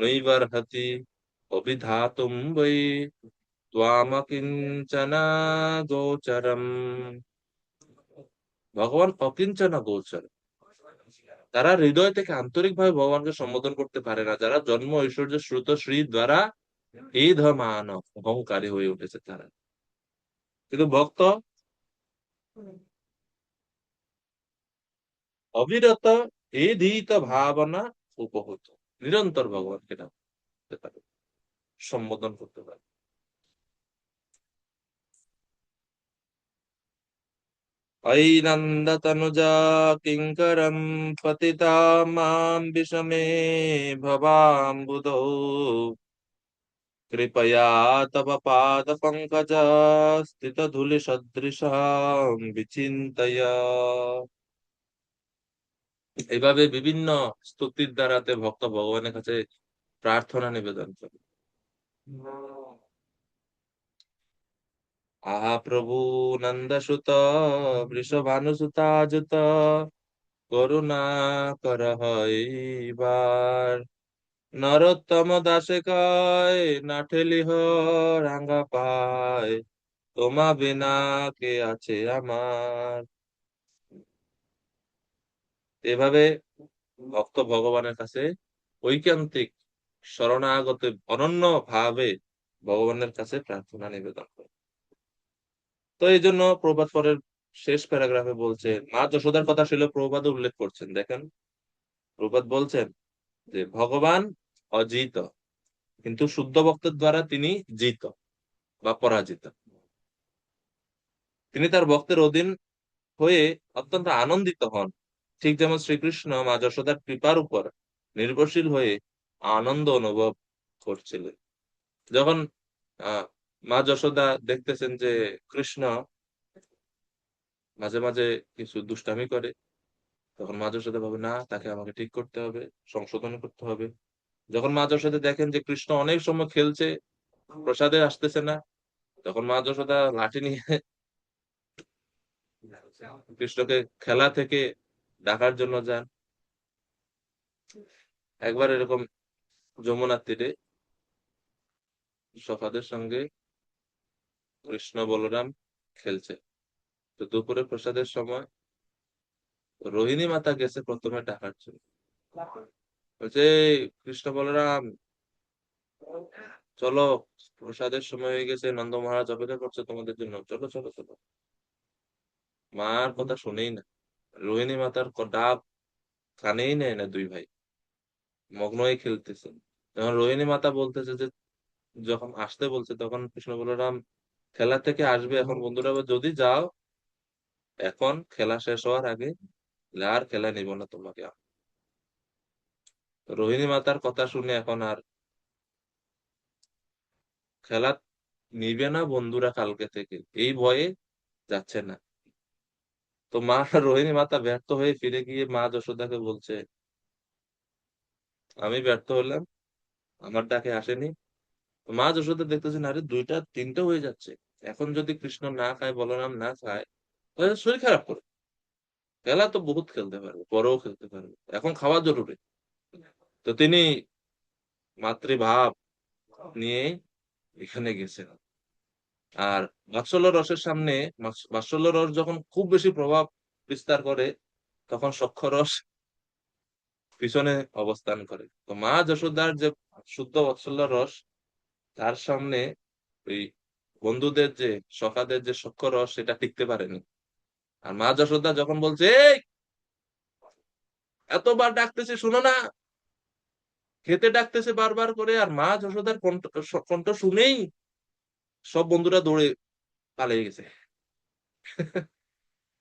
নৈবর্হতি অভিধাতুম বৈ ত্বামকিঞ্চন গোচরম। ভগবান অকিঞ্চন গোচর। তারা হৃদয় থেকে আন্তরিকভাবে ভগবানকে সম্বোধন করতে পারে না যারা জন্ম ঐশ্বর্য শ্রুত শ্রী দ্বারা এই ধমান অহংকারী হয়ে উঠেছে তারা। কিন্তু ভক্ত অবিরত এই ধীত ভাবনা উপহূত, নিরন্তর ভগবানকে ডাকতে পারে, সম্বোধন করতে পারে। ऐनन्दतनुजा किङ्करं पतिता मां विषमे भवाम्बुधौ कृपया तव पादपङ्कज स्थितधूलिसदृशां विचिन्तय। এইভাবে বিভিন্ন স্তুতির দ্বারাতে ভক্ত ভগবানের কাছে প্রার্থনা নিবেদন করে। আহা প্রভু নন্দসুত বৃষভানুসুতাযুত করুণা কর হইবার। নরোত্তম দাসে কয় না ঠেলিহ রাঙ্গা পায়, তোমা বিনা কে আছে আমার। এভাবে ভক্ত ভগবানের কাছে ঐকান্তিক শরণাগত অনন্য ভাবে ভগবানের কাছে প্রার্থনা নিবেদন করে। তো এই জন্য প্রভাত পরের শেষ প্যারাগ্রাফে বলছে, মা যশোদার কথা ছিল প্রভাত উল্লেখ করছেন। দেখেন প্রভাত বলছেন যে ভগবান অজিত, কিন্তু শুদ্ধ ভক্তের দ্বারা তিনি জিত বা পরাজিত। তিনি তার ভক্তের অধীন হয়ে অত্যন্ত আনন্দিত হন, ঠিক যেমন শ্রীকৃষ্ণ মা যশোদার কৃপার উপর নির্ভরশীল হয়ে আনন্দ অনুভব করছিলেন। যখন আহ মা যশোদা দেখতেছেন যে কৃষ্ণ মাঝে মাঝে কিছু দুষ্টামি করে, তখন মা যশোদা ভাবে না, তাকে আমাকে ঠিক করতে হবে, সংশোধন করতে হবে। যখন মা যশোদা দেখেন যে কৃষ্ণ অনেক সময় খেলছে, প্রসাদে আসতেছে না, তখন মা যশোদা লাঠি নিয়ে কৃষ্ণকে খেলা থেকে ডাকার জন্য যান। একবার এরকম যমুনার তীরে সখাদের সঙ্গে কৃষ্ণ বলরাম খেলছে, তো দুপুরে প্রসাদের সময় রোহিণী মাতা গেছে প্রথমে ডাকার জন্য। বলছে, "এই কৃষ্ণ বলরাম, চলো, প্রসাদের সময় হয়ে গেছে, নন্দ মহারাজ অপেক্ষা করছে তোমাদের জন্য, চলো চলো চলো।" মার কথা শুনেই না, রোহিণী মাতার ডাক কানেই নেয় না, দুই ভাই মগ্ন হয়ে খেলতেছে। যখন রোহিণী মাতা বলতেছে যে, যখন আসতে বলছে, তখন কৃষ্ণ বলরাম খেলা থেকে আসবে, এখন বন্ধুরা যদি যাও এখন খেলা শেষ হওয়ার আগে, আর খেলা নিব না তোমাকে। রোহিণী মাতার কথা শুনে এখন আর খেলা নিবে না বন্ধুরা কালকে থেকে, এই ভয়ে যাচ্ছে না। তো মা রোহিণী মাতা ব্যর্থ হয়ে ফিরে গিয়ে মা যশোদাকে বলছে, আমি ব্যর্থ হলাম, আমার ডাকে আসেনি। তো মা যশোদা দেখতেছেন, আরে দুইটা তিনটা হয়ে যাচ্ছে, এখন যদি কৃষ্ণ না খায়, বলরাম না খায়, তাহলে শরীর খারাপ করে। খেলা তো বহুত খেলতে পারবে, পরেও খেলতে পারবে, এখন খাওয়া জরুরি। তো তিনি মাতৃভাব নিয়ে এখানে গেছেন। আর বাৎসল্য রসের সামনে, বাৎসল্য রস যখন খুব বেশি প্রভাব বিস্তার করে, তখন সখ্য রস পিছনে অবস্থান করে। তো মা যশোদার যে শুদ্ধ বাৎসল্য রস, তার সামনে ওই বন্ধুদের যে সখাদের যে সখ্য রস, সেটা টিকতে পারেনি। আর মা যশোদা যখন বলছে, এই এতবার ডাকতেছে শুনো না, খেতে ডাকতেছে বারবার করে, আর মা যশোদার কণ্ঠ কণ্ঠ শুনেই সব বন্ধুরা দৌড়ে পালিয়ে গেছে।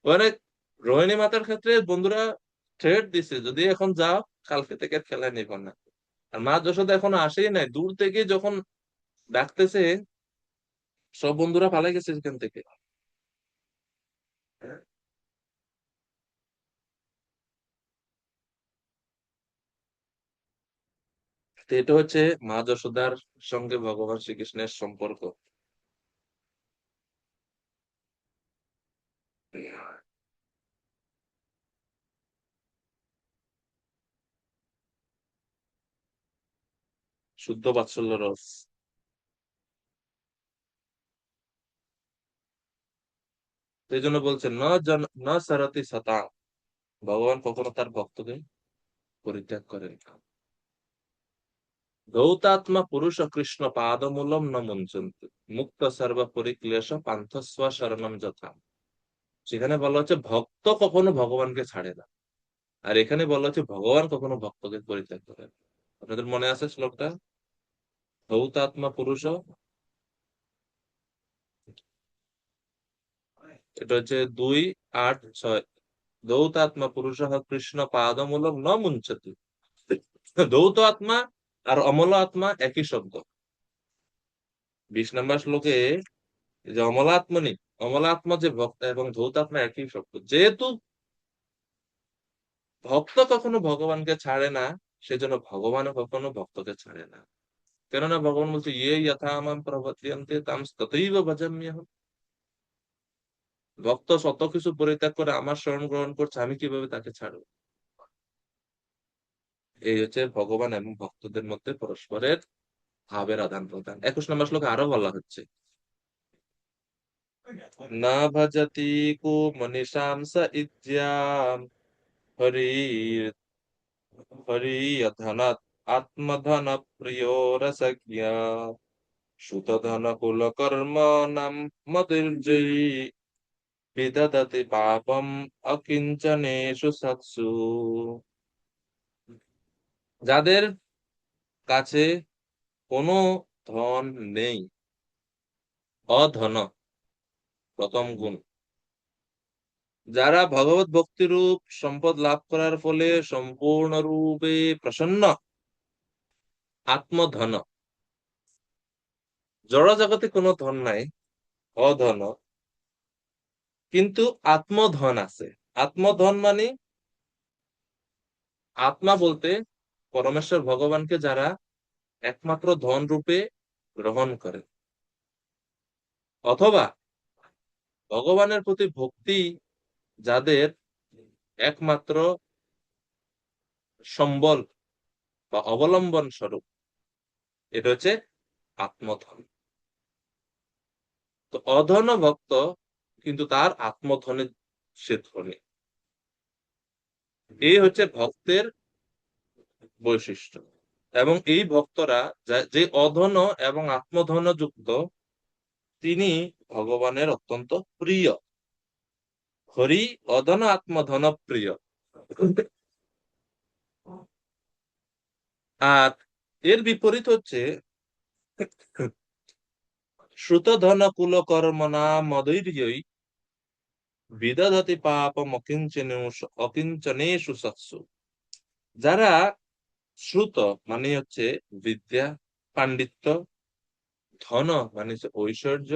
মানে রোহিণী মাতার ক্ষেত্রে বন্ধুরা থ্রেট দিছে, যদি এখন যাও কালকে থেকে আর খেলায় নিব না। আর মা যশোদা এখনো আসেই নাই, দূর থেকে যখন ডাকতেছে সব বন্ধুরা পালাই গেছে সেখান থেকে। তো এটা হচ্ছে মা যশোদার সঙ্গে ভগবান শ্রীকৃষ্ণের সম্পর্ক। শুদ্ধ বাৎসল্য রস। এই জন্য বলছেন ন সরতি সতা, ভগবান কখনো তার ভক্তকে পরিত্যাগ করেন না। গৌতাত্মা পুরুষ কৃষ্ণ পাদমূলম ন মুঞ্চন্তি, মুক্ত সর্ব পরিক্লেশ পান্থস্ব শরণম যথা। সেখানে বলা হচ্ছে ভক্ত কখনো ভগবানকে ছাড়ে না, আর এখানে বলা হচ্ছে ভগবান কখনো ভক্তকে পরিত্যাগ করে না। আপনাদের মনে আছে শ্লোকটা? গৌতাত্মা পুরুষ, এটা হচ্ছে 2:8-6। দৌত আত্মা পুরুষ কৃষ্ণ পাদমূলম ন মুঞ্চতি। দৌত আত্মা আর অমল আত্মা একই শব্দ। 20 নম্বর শ্লোকে এই যে অমলাত্মনি, অমলাত্মা যে ভক্ত এবং ধৌতাত্মা একই শব্দ। যেহেতু ভক্ত কখনো ভগবানকে ছাড়ে না, সেজন্য ভগবানও কখনো ভক্তকে ছাড়ে না। কেননা ভগবান বলছে, ইয়ে যথা মাম প্রপদ্যন্তে তাম তথৈব ভজাম্যহম। ভক্ত শত কিছু পরিত্যাগ করে আমার শরণ গ্রহণ করছে, আমি কিভাবে তাকে ছাড়বো? এই হচ্ছে ভগবান এবং ভক্তদের মধ্যে পরস্পরের ভাবের আদান প্রদান। 21 নম্বর শ্লোকে আরো বলা হচ্ছে, না ভজতি কো মনীষাম স ইজ্জাম হরি হরি ধনাৎ আত্মধন প্রিয় রসজ্ঞা সুত ধন কুল কর্ম নাম মদির্জয়ী বিদদতি পাপম অকিঞ্চনেষু সৎসু। যাদের কাছে কোনো ধন নেই। অধন প্রথম গুণ। যারা ভগবত ভক্তিরূপ সম্পদ লাভ করার ফলে সম্পূর্ণরূপে প্রসন্ন, আত্মধন। জড় জগতে কোনো ধন নাই, অধন, কিন্তু আত্মধন আছে। আত্মধন মানে আত্মা বলতে পরমেশ্বর ভগবানকে যারা একমাত্র ধন রূপে গ্রহণ করে, অথবা ভগবানের প্রতি ভক্তি যাদের একমাত্র সম্বল বা অবলম্বন স্বরূপ, এটা হচ্ছে আত্মধন। তো অধন ভক্ত কিন্তু তার আত্মধনে সে ধনী। এই হচ্ছে ভক্তের বৈশিষ্ট্য। এবং এই ভক্তরা যে অধন এবং আত্মধন যুক্ত, তিনি ভগবানের অত্যন্ত প্রিয়। হরি অধন আত্মধন প্রিয়। আর এর বিপরীত হচ্ছে শ্রুতধন কুল কর্মণা মদৈর্যই বিদধতি পাপম অকিঞ্চনেষু সৎসু। যারা শ্রুত মানে হচ্ছে বিদ্যা, পাণ্ডিত্য, ধন মানে হচ্ছে ঐশ্বর্য,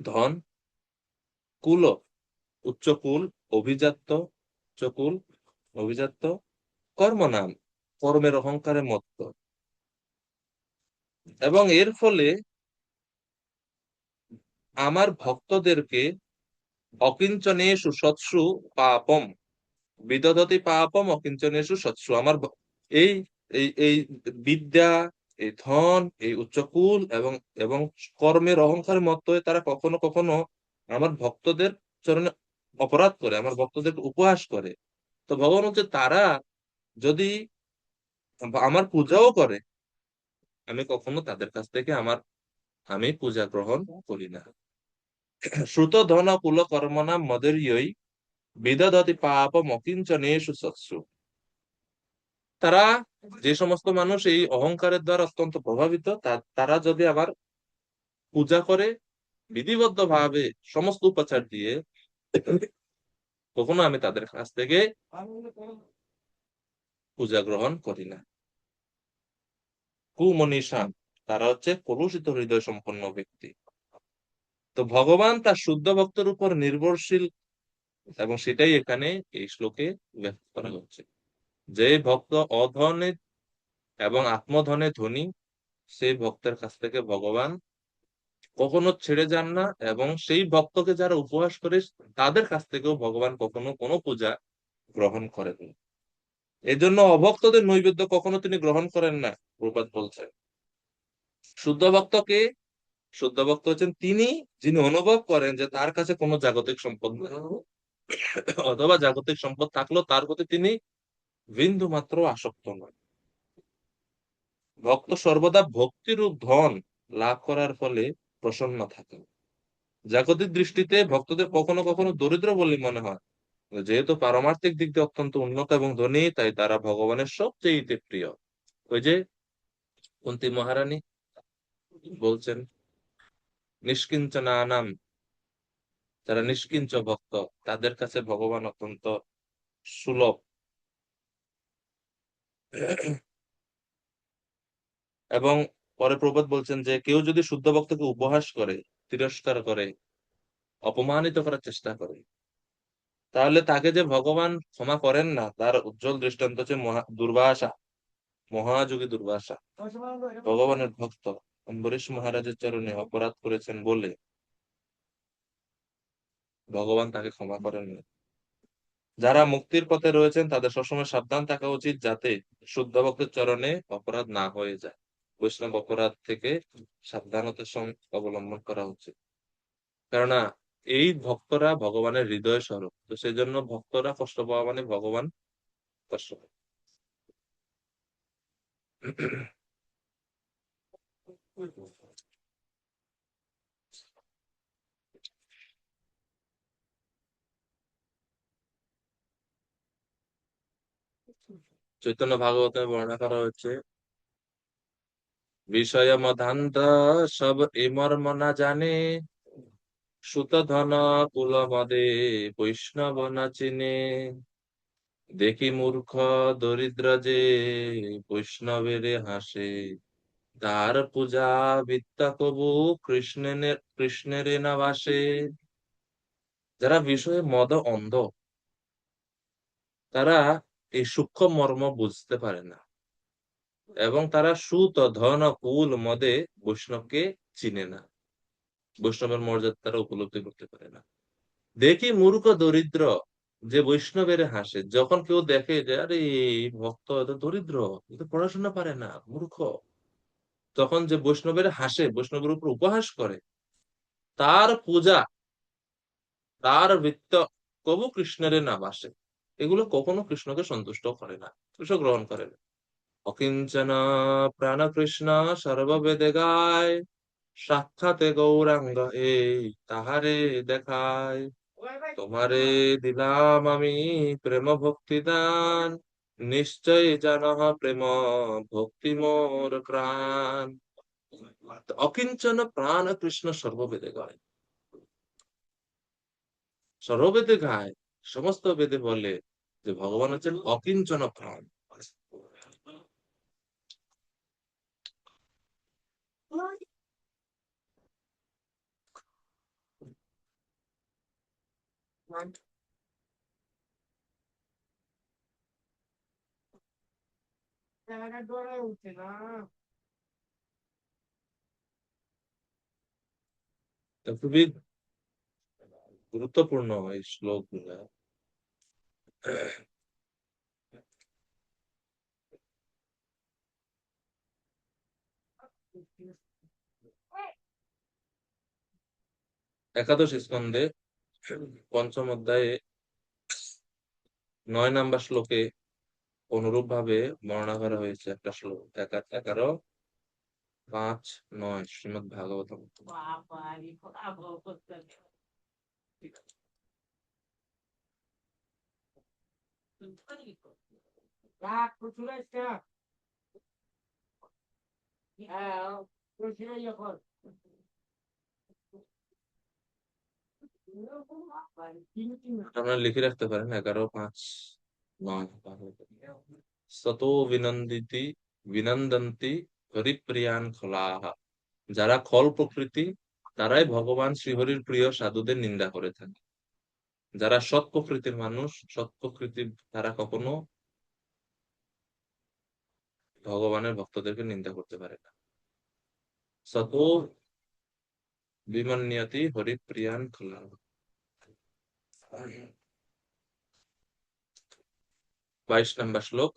ধন, কুল উচ্চকুল, অভিজাত্য উচ্চকুল, অভিজাত্য, কর্ম নাম কর্মের অহংকারে মত্ত, এবং এর ফলে আমার ভক্তদেরকে অকিঞ্চনেষু সৎসু পাপম বিদধতি পাপম অকিঞ্চনেষু সৎসু। আমার এই এই এই বিদ্যা, এই ধন, এই উচ্চকুল এবং এবং কর্মের অহংকারের মত হয়ে তারা কখনো কখনো আমার ভক্তদের চরণে অপরাধ করে, আমার ভক্তদেরকে উপহাস করে। তো ভগবান হচ্ছে তারা যদি আমার পূজাও করে, আমি কখনো তাদের কাছ থেকে আমি পূজা গ্রহণ করি না। শ্রুত ধন কুল কর্মণা মদর্যই বিদধতি পাপম অকিঞ্চনেষু সৎসু। তারা, যে সমস্ত মানুষ এই অহংকারের দ্বারা অত্যন্ত প্রভাবিত, তারা যদি আবার পূজা করে বিধিবদ্ধ ভাবে সমস্ত উপাচার দিয়ে, কখনো আমি তাদের কাছ থেকে পূজা গ্রহণ করি না। কুমনীষা, তারা হচ্ছে কলুষিত হৃদয় সম্পন্ন ব্যক্তি। তো ভগবান তার শুদ্ধ ভক্তের উপর নির্ভরশীল, এবং সেটাই এখানে এই শ্লোকে ব্যক্ত করা হচ্ছে। যে ভক্ত অধনে এবং আত্মধনে ধনী, সেই ভক্তের কাছ থেকে ভগবান কখনো ছেড়ে যান না, এবং সেই ভক্তকে যারা উপহাস করে তাদের কাছ থেকেও ভগবান কখনো কোনো পূজা গ্রহণ করেন না। এজন্য অভক্তদের নৈবেদ্য কখনো তিনি গ্রহণ করেন না। প্রভুপাদ বলছেন শুদ্ধ ভক্তকে, শুদ্ধ ভক্ত হচ্ছেন তিনি যিনি অনুভব করেন যে তার কাছে কোনো জাগতিক সম্পদ নেই, অথবা জাগতিক সম্পদ থাকলেও তার প্রতি তিনি বিন্দু মাত্র আসক্ত নন। ভক্ত সর্বদা ভক্তিরূপ ধন লাভ করার ফলে প্রসন্ন থাকেন। জাগতিক দৃষ্টিতে ভক্তদের কখনো কখনো দরিদ্র বলে মনে হয়, যেহেতু পারমার্থিক দিক দিয়ে অত্যন্ত উন্নত এবং ধনী, তাই তারা ভগবানের সবচেয়ে প্রিয়। ওই যে কুন্তী মহারানী বলছেন নিষ্কিঞ্চনানাম, যারা নিষ্কিঞ্চ ভক্ত, তাদের কাছে ভগবান অত্যন্ত সুলভ। এবং পরে প্রভুপাদ বলছেন যে কেউ যদি শুদ্ধ ভক্তকে উপহাস করে, তিরস্কার করে, অপমানিত করার চেষ্টা করে, তাহলে তাকে যে ভগবান ক্ষমা করেন না, তার উজ্জ্বল দৃষ্টান্ত হচ্ছে দুর্বাসা, মহাযোগী দুর্বাসা। ভগবানের ভক্ত অম্বরীশ মহারাজের চরণে অপরাধ করেছেন বলে ভগবান তাকে ক্ষমা করেন না। যারা মুক্তির পথে রয়েছেন তাদের সবসময় সাবধান থাকা উচিত, যাতে শুদ্ধ ভক্তের চরণে অপরাধ না হয়ে যায়। বৈষ্ণব অপরাধ থেকে সাবধানতার সঙ্গে অবলম্বন করা উচিত। কেননা এই ভক্তরা ভগবানের হৃদয় স্বরূপ, তো সেই জন্য ভক্তরা কষ্ট পাওয়া মানে ভগবান কষ্ট পায়। চৈতন্য ভাগবতে বর্ণনা করা হচ্ছে, বিষয় মধান্ধ সব এ মর্ম না জানে, সুত ধন কুল মদে বৈষ্ণব না চিনে, দেখি মূর্খ দরিদ্র যে বৈষ্ণবের হাসে, তার পূজা বিদ্যা কবু কৃষ্ণের না বাসে। যারা বিষয়ে মদ অন্ধ, তারা এই সূক্ষ্ম মর্ম বুঝতে পারে না, এবং তারা সুত ধন কুল মদে বৈষ্ণবকে চিনে না, বৈষ্ণবের মর্যাদা তারা উপলব্ধি করতে পারে না। দেখি মূর্খ দরিদ্র যে বৈষ্ণবের হাসে, যখন কেউ দেখে যে আরে এই ভক্ত এত দরিদ্র, এত পড়াশোনা পারে না, মূর্খ, তখন যে বৈষ্ণবের হাসে, বৈষ্ণবের উপর উপহাস করে, তার পূজা, তার বৃত্ত কবু কৃষ্ণের না বাসে, এগুলো কখনো কৃষ্ণকে সন্তুষ্ট করে না, কৃষ্ণ গ্রহণ করে না। অকিঞ্চন প্রাণ কৃষ্ণ সর্ববেদে গায়, সাক্ষাতে গৌরাঙ্গ এই তাহারে দেখায়। তোমারে দিলাম আমি প্রেম ভক্তি দান, নিশ্চয় জানহ প্রেম ভক্তি মোর প্রাণ। অকিঞ্চন প্রাণ কৃষ্ণ সর্ববেদে গায়, সর্ববেদে গায়, সমস্ত বেদে বলে যে ভগবান হচ্ছেন অকিঞ্চন প্রাণ। তো খুবই গুরুত্বপূর্ণ এই শ্লোক গুলা। একাদশ স্কন্ধে পঞ্চম অধ্যায়ে 9 নম্বর শ্লোকে অনুরূপ ভাবে বর্ণনা করা হয়েছে একটা শ্লোক, 11, 5, 9 শ্রীমদ ভাগবতম। আপনারা লিখে রাখতে পারেন 11, 5, 9 সতো বিনন্দিতি বিনন্দন্তি হরিপ্রিয়ান খলাহা। যারা খল প্রকৃতি, তারাই ভগবান শ্রীহরির প্রিয় সাধুদের নিন্দা করে থাকে। যারা সৎ প্রকৃতির মানুষ, সৎ প্রকৃতির, তারা কখনো ভগবানের ভক্তদেরকে নিন্দা করতে পারে না। সতো বিমন্যতি হরিপ্রিয়ান খলাহা। 22 নম্বর শ্লোক।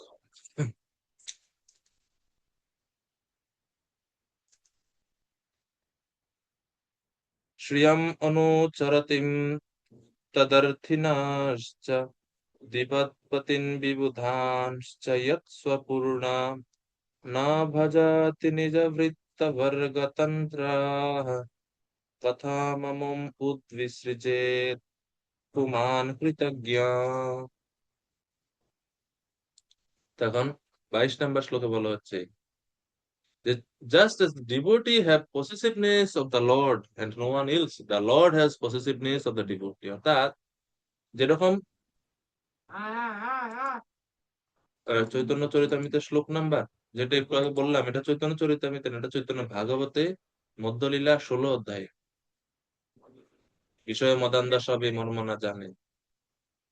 শ্রিয়ম অনুচরতিম তদর্থিনাশ্চ, দিবৎপতিন বিবুধাንশ্চ यत्स्वपूर्णा न भजति निजवृत्तवर्गतन्त्राः, तथा ममम् उद्विसृजेत् पुमान् कृतज्ञा। তখন 22 নম্বর শ্লোকে বলা হচ্ছে যে just as the devotee have possessiveness of the Lord and no one else, the Lord has possessiveness of the devotee। অর্থাৎ যেরকম চৈতন্য চরিতামৃতের শ্লোক নাম্বার, যেটা একটু আগে বললাম, এটা চৈতন্য চরিতামৃত না, এটা চৈতন্য ভাগবতে মধ্যলীলা 16 অধ্যায়ে। বিষয়ে মদান্দা সবে মর্ম না জানে,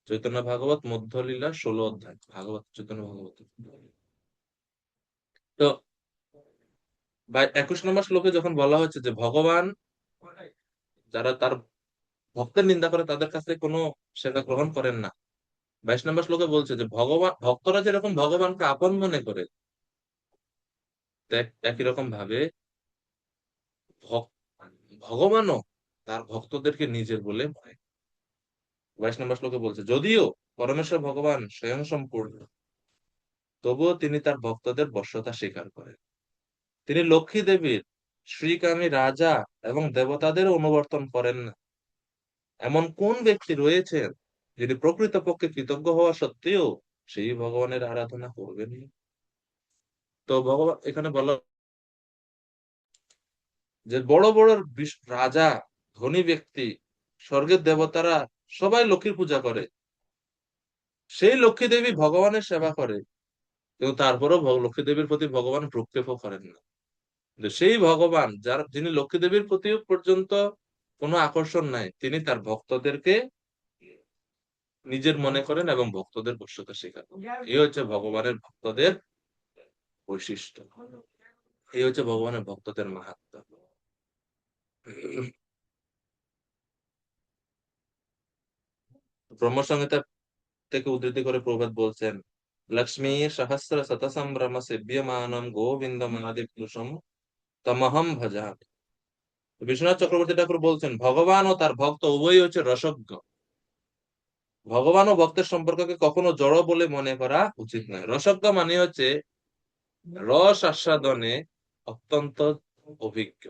চৈতন্য ভাগবত মধ্যলীলা 16 অধ্যায়, ভাগবত চৈতন্য ভাগবত। তো 21 নম্বর শ্লোকে যখন বলা হচ্ছে যে ভগবান যারা তার ভক্তের নিন্দা করে তাদের কাছে কোনো সেবা গ্রহণ করেন না, 22 নম্বর শ্লোকে বলছে যে ভগবান, ভক্তরা যেরকম ভগবানকে আপন মনে করে, একই রকম ভাবে ভগবানও তার ভক্তদেরকে নিজের বলে মনে। 22 নম্বর শ্লোকে বলছে যদিও পরমেশ্বর ভগবান স্বয়ং সম্পূর্ণ, তবুও তিনি তার ভক্তদের বশ্যতা স্বীকার করেন। তিনি লক্ষ্মী দেবীর, শ্রীকামী রাজা এবং দেবতাদের অনুবর্তন করেন না। এমন কোন ব্যক্তি রয়েছেন যিনি প্রকৃতপক্ষে কৃতজ্ঞ হওয়া সত্ত্বেও সেই ভগবানের আরাধনা করবেন না। তো ভগবান এখানে বলা যে বড় বড় রাজা, ধনী ব্যক্তি, স্বর্গের দেবতারা সবাই লক্ষ্মীর পূজা করে, সেই লক্ষ্মী দেবী ভগবানের সেবা করে, কিন্তু তারপরেও লক্ষ্মী দেবীর প্রতি ভগবান ভ্রুক্ষেপও করেন না। কিন্তু সেই ভগবান যার, যিনি লক্ষ্মী দেবীর প্রতিও পর্যন্ত কোনো আকর্ষণ নাই, তিনি তার ভক্তদেরকে নিজের মনে করেন এবং ভক্তদের বশ্যতা শেখান। এই হচ্ছে ভগবানের ভক্তদের বৈশিষ্ট্য, এই হচ্ছে ভগবানের ভক্তদের মাহাত্ম্য। ব্রহ্মসংহিতা থেকে উদ্ধৃতি করে প্রভুপাদ বলছেন, লক্ষ্মী সহস্র শতসম্ভ্রম সেব্যমানম গোবিন্দম আদি পুরুষম তমহম ভজামি। বিশ্বনাথ চক্রবর্তী ঠাকুর বলছেন, ভগবান ও তার ভক্ত উভয়ই হচ্ছে রসজ্ঞ। ভগবান ও ভক্তের সম্পর্ককে কখনো জড় বলে মনে করা উচিত নয়। রসজ্ঞ মানে হচ্ছে রস আস্বাদনে অত্যন্ত অভিজ্ঞ।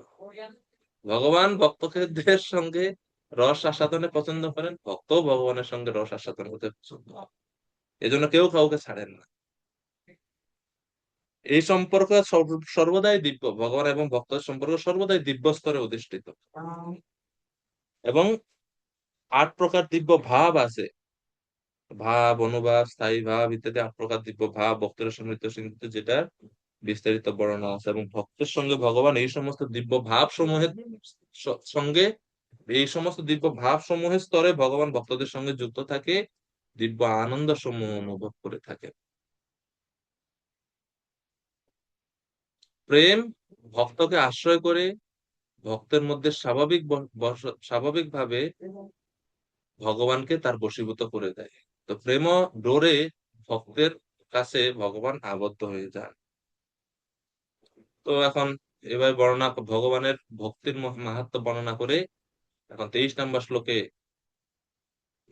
ভগবান ভক্তদের সঙ্গে রস আস্বাদনে পছন্দ করেন, ভক্ত ভগবানের সঙ্গে রস আস্বাদন করতে পছন্দ করেন। এজন্য কেউ কাউকে ছাড়েন না। এই সম্পর্ক সর্বদাই দিব্য, ভগবান এবং ভক্তের সম্পর্ক সর্বদাই দিব্য স্তরে অধিষ্ঠিত। এবং 8 প্রকার দিব্য ভাব আছে, ভাব, অনুভাব, স্থায়ী ভাব ইত্যাদি 8 প্রকার দিব্য ভাব ভক্তের সমৃদ্ধ সিন্ধুতে, যেটা বিস্তারিত বর্ণনা আছে। এবং ভক্তের সঙ্গে ভগবান এই সমস্ত দিব্য ভাব সমূহের সঙ্গে, এই সমস্ত দিব্য ভাব সমূহের স্তরে ভগবান ভক্তদের সঙ্গে যুক্ত থাকে, দিব্য আনন্দ সমূহ অনুভব করে থাকে। প্রেম ভক্তকে আশ্রয় করে ভক্তের মধ্যে স্বাভাবিকভাবে ভগবানকে তার বশীভূত করে দেয়। তো প্রেম ডোরে ভক্তের কাছে ভগবান আবদ্ধ হয়ে যান। তো এখন এবার ভগবানের ভক্তির মাহাত্ম্য বর্ণনা করে এখন 23 নম্বর শ্লোকে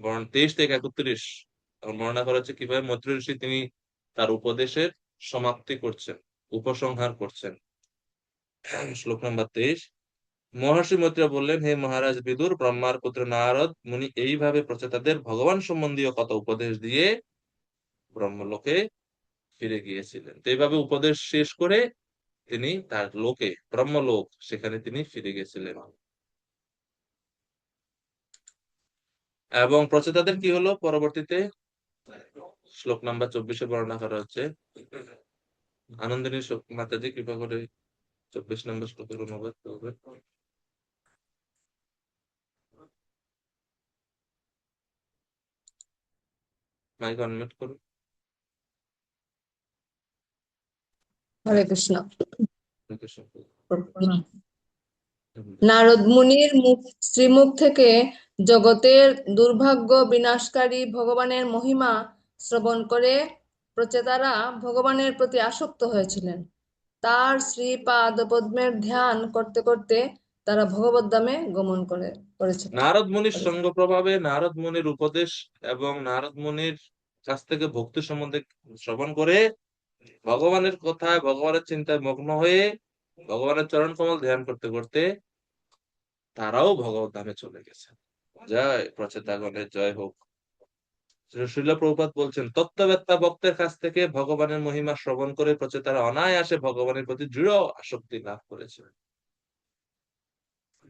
23 থেকে 31 বর্ণনা করা হচ্ছে কিভাবে মৈত্রী ঋষি তিনি তার উপদেশের সমাপ্তি করছেন, উপসংহার করছেন। শ্লোক নম্বর 23। মহর্ষি মৈত্র বললেন, হে মহারাজ বিদুর, ব্রহ্মার পুত্র নারদ মুনি এইভাবে প্রচেতাদের ভগবান সম্বন্ধীয় কথা উপদেশ দিয়ে ব্রহ্মলোকে ফিরে গিয়েছিলেন। তো এইভাবে উপদেশ শেষ করে তিনি তার লোকে, ব্রহ্মলোক, সেখানে তিনি ফিরে গেছিলেন। এবং প্রচেতাদের কি হলো পরবর্তীতে, শ্লোক নাম্বার 24 বর্ণনা করা হচ্ছে। আনন্দিনী মাতাজি কৃপা করে 24 নম্বর শ্লোকের অনুবাদ করবেন। মাইক অনমিউট করুন। হরে কৃষ্ণ। কৃষ্ণ। নারদ মুনির শ্রীমুখ থেকে জগতের দুর্ভাগ্য বিনাশকারী ভগবানের মহিমা শ্রবণ করে প্রচেতারা ভগবানের প্রতি আসক্ত হয়েছিলেন। তার শ্রীপাদ পদ্মের ধ্যান করতে করতে তারা ভগবত ধামে গমন করেছিলেন। নারদ মুনির সঙ্গ প্রভাবে, নারদ মুনির উপদেশ এবং নারদ মুনির কাছ থেকে ভক্তি সম্বন্ধে শ্রবণ করে ভগবানের কথায়, ভগবানের চিন্তায় মগ্ন হয়ে ভগবানের চরণ কমল ধ্যান করতে করতে তারাও ভগবত ধামে চলে গেছে। জয় প্রচেতাগণের জয় হোক। শ্রীল প্রভুপাদ বলছেন, তত্ত্ববেত্তা ভক্তের কাছ থেকে ভগবানের মহিমা শ্রবণ করে প্রচেতারা অনায়াসে ভগবানের প্রতি দৃঢ় আসক্তি লাভ করেছেন,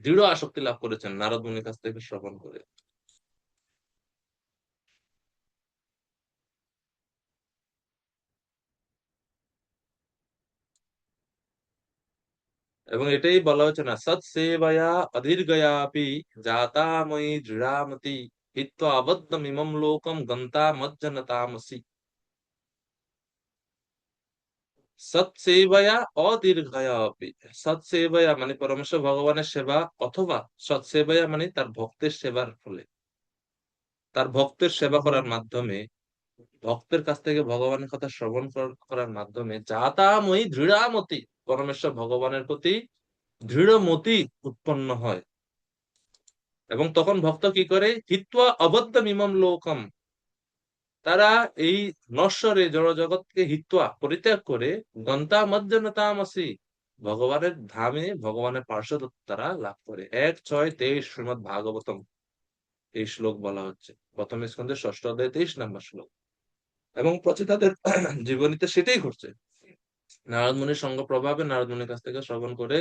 দৃঢ় আসক্তি লাভ করেছেন নারদ মুনির কাছ থেকে শ্রবণ করে। এবং এটাই বলা হচ্ছে না, সৎ সেবয়া অধীর্গয়াপি জাতা ময়ি দৃঢ়ামতি হিত্বা আবদ্ধম ইমম লোকম গন্তা মজ্জনতামসি। সৎ সেবয়া অদীর্ঘয়াপি, সৎ সেবয়া মানে পরমেশ্বর ভগবানের সেবা, অথবা সৎ সেবয়া মানে তার ভক্তের সেবার ফলে, তার ভক্তের সেবা করার মাধ্যমে, ভক্তের কাছ থেকে ভগবানের কথা শ্রবণ করার মাধ্যমে জাতাময়ী দৃঢ়ামতি, পরমেশ্বর ভগবানের প্রতি দৃঢ় মতি উৎপন্ন হয়। এবং তখন ভক্ত কি করে, হিত্বা অবদ্ধম ইমম লোকম, তারা এই নশ্বরে জড় জগৎকে হিত্বা পরিত্যাগ করে গন্তা মজ্জনতামসি, ভগবানের ধামে, ভগবানের পার্শ্বদ তারা লাভ করে। 1:6-23 শ্রীমদ ভাগবতম এই শ্লোক বলা হচ্ছে, প্রথম স্কন্ধের 6ষ্ঠ অধ্যায় 23 নম্বর শ্লোক। এবং প্রচেতাদের জীবনীতে সেটাই ঘটছে। নারদ মুনির সঙ্গ প্রভাবে নারদ মুনির কাছ থেকে শ্রবণ করে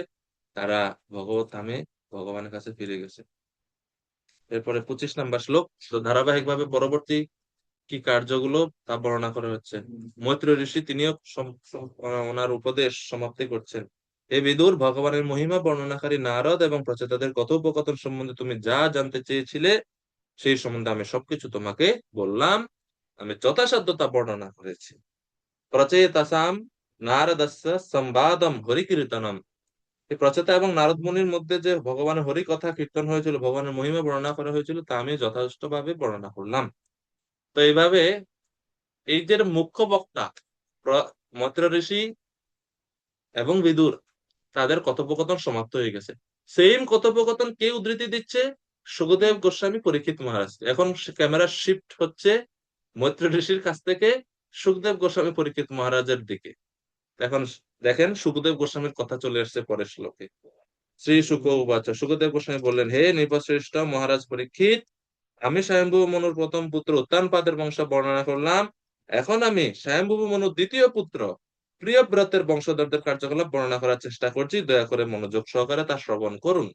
তারা ভগবত ধামে ভগবানের কাছে ফিরে গেছে। এরপরে 25 নম্বর শ্লোক। তো ধারাবাহিকভাবে পরবর্তী কি কার্যগুলো তা বর্ণনা করা হচ্ছে। মৈত্র ঋষি তিনিও ওনার উপদেশ সমাপ্তি করছেন। হে বিদুর, ভগবানের মহিমা বর্ণনাকারী নারদ এবং প্রচেতাদের কথোপকথন সম্বন্ধে তুমি যা জানতে চেয়েছিলে সেই সম্বন্ধে আমি সবকিছু তোমাকে বললাম। আমি যথাসাধ্য তা বর্ণনা করেছি। প্রচেতাসাম নারদস্য সংবাদম হরিকীর্তনম। এই প্রচেতা এবং নারদ মুনির মধ্যে যে ভগবানের হরি কথা কীর্তন হয়েছিল, ভগবানের মহিমা বর্ণনা করা হয়েছিল, তা আমি যথাযথভাবে বর্ণনা করলাম। তো এইভাবে এই যে মুখ্য বক্তা মৈত্র ঋষি এবং বিদুর, তাদের কথোপকথন সমাপ্ত হয়ে গেছে। সেম কথোপকথন কে উদ্ধৃতি দিচ্ছে? সুখদেব গোস্বামী পরীক্ষিত মহারাজ। এখন ক্যামেরা শিফট হচ্ছে মৈত্র ঋষির কাছ থেকে সুখদেব গোস্বামী পরীক্ষিত মহারাজের দিকে। এখন দেখেন সুখদেব গোস্বামীর কথা চলে আসছে পরের শ্লোকে। শ্রী শুক উবাচ, সুখদেব গোস্বামী বললেন, হে নৃপশ্রেষ্ঠ মহারাজ পরীক্ষিত, আমি স্বয়ম্ভু মনুর প্রথম পুত্র উত্তানপাদের বংশ বর্ণনা করলাম। এখন আমি স্বয়ম্ভু মনুর দ্বিতীয় পুত্র প্রিয়ব্রতের বংশধরদের কার্যকলাপ বর্ণনা করার চেষ্টা করছি। দয়া করে মনোযোগ সহকারে তা শ্রবণ করুন।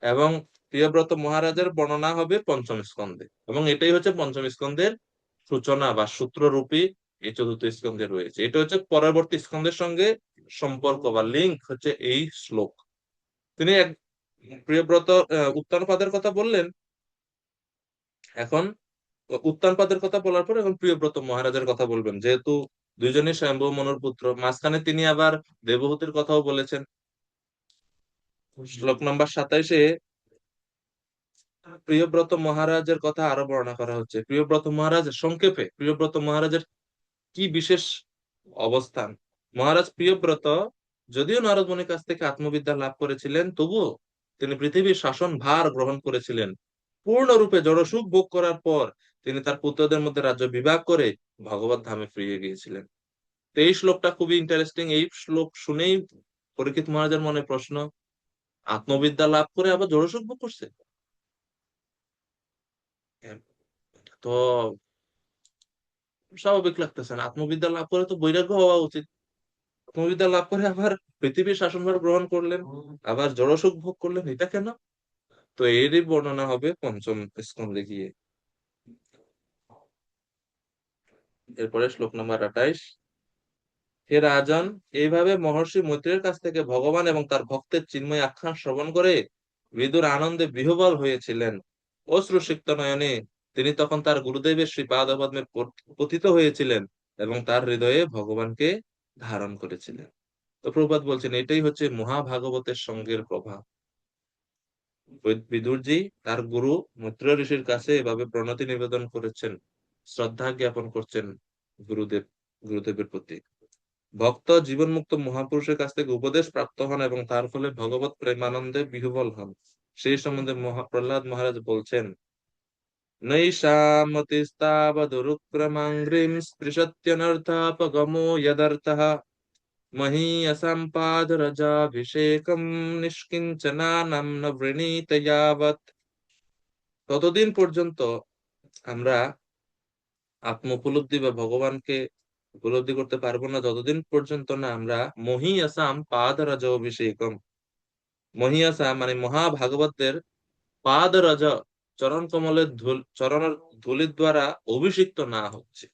এবং প্রিয়ব্রত মহারাজের বর্ণনা হবে পঞ্চম স্কন্ধে, এবং এটাই হচ্ছে পঞ্চম স্কন্ধের সূচনা বা সূত্ররূপী এই চতুর্থ স্কন্ধে রয়েছে। এটা হচ্ছে পরবর্তী স্কন্ধের সঙ্গে সম্পর্ক বা লিঙ্ক হচ্ছে এই শ্লোক। তিনি এক প্রিয়ব্রত উত্তানপাদের কথা বললেন, এখন উত্তানপাদের কথা বলার পর এখন প্রিয়ব্রত মহারাজের কথা বলবেন, যেহেতু দুইজনই স্বয়ম্ভু মনুর পুত্র। মাঝখানে তিনি আবার দেবহূতির কথাও বলেছেন। শ্লোক নম্বর 27-এ প্রিয়ব্রত মহারাজের কথা আরো বর্ণনা করা হচ্ছে। প্রিয়ব্রত মহারাজ, সংক্ষেপে প্রিয়ব্রত মহারাজের কি বিশেষ অবস্থান। মহারাজ প্রিয়ব্রত যদিও নারদ মুনির কাছ থেকে আত্মবিদ্যা লাভ করেছিলেন, তবুও তিনি পৃথিবীর শাসন ভার গ্রহণ করেছিলেন। পূর্ণরূপে জড়সুখ ভোগ করার পর তিনি তার পুত্রদের মধ্যে রাজ্য বিভাগ করে ভগবত ধামে ফিরে গিয়েছিলেন। তো এই শ্লোকটা খুবই ইন্টারেস্টিং। এই শ্লোক শুনেই পরীক্ষিত মহারাজের মনে প্রশ্ন, আত্মবিদ্যা লাভ করে আবার জড়সুখ ভোগ করছে? তো স্বাভাবিক লাগতেছে না। আত্মবিদ্যা লাভ করে তো বৈরাগ্য হওয়া উচিত। আত্মবিদ্যা লাভ করে আবার পৃথিবীর শাসনভার গ্রহণ করলেন, আবার জড়সুখ ভোগ করলেন, এটা কেন? তো এরই বর্ণনা হবে পঞ্চম স্কন্ধে গিয়ে। এরপরে শ্লোক নম্বর 28। হে রাজন, এইভাবে মহর্ষি মৈত্রের কাছ থেকে ভগবান এবং তার ভক্তের চিন্ময় আখ্যান শ্রবণ করে বিদুর আনন্দে বিহ্বল হয়েছিলেন। অশ্রুসিক্ত নয়নে তিনি তখন তার গুরুদেবের শ্রী পাদপদ্মে পতিত হয়েছিলেন এবং তার হৃদয়ে ভগবানকে ধারণ করেছিলেন। তো প্রভুপাদ বলছেন, এটাই হচ্ছে মহাভাগবতের সঙ্গের প্রভাব। বিদুরজি তার গুরু মৈত্র ঋষির কাছে এভাবে প্রণতি নিবেদন করেছেন, শ্রদ্ধা জ্ঞাপন করছেন গুরুদেবের প্রতি। ভক্ত জীবনমুক্ত মহাপুরুষের কাছ থেকে উপদেশ প্রাপ্ত হন এবং তার ফলে ভগবত প্রেমানন্দে বিহ্বল হন। সেই সম্বন্ধে প্রহ্লাদ মহারাজ বলছেন, নৈষামতিস্তাবদুরুক্রমাঙ্ঘ্রিম স্পৃশত্যনর্থাপগমো যদর্থঃ মহীয়সাং পাদরজাভিষেকম নিষ্কিঞ্চনানাম ন বৃণীত যাবৎ। ততদিন পর্যন্ত আমরা আত্ম উপলব্ধি বা ভগবানকে উপলব্ধি করতে পারবো না, যতদিন পর্যন্ত না আমরা মহীয়সাম পাদরজ অভিষেকম, মহীয়সা মানে মহাভাগবতদের পাদরজ চরণ কমলের চরণ ধূলির দ্বারা অভিষিক্ত না হচ্ছে।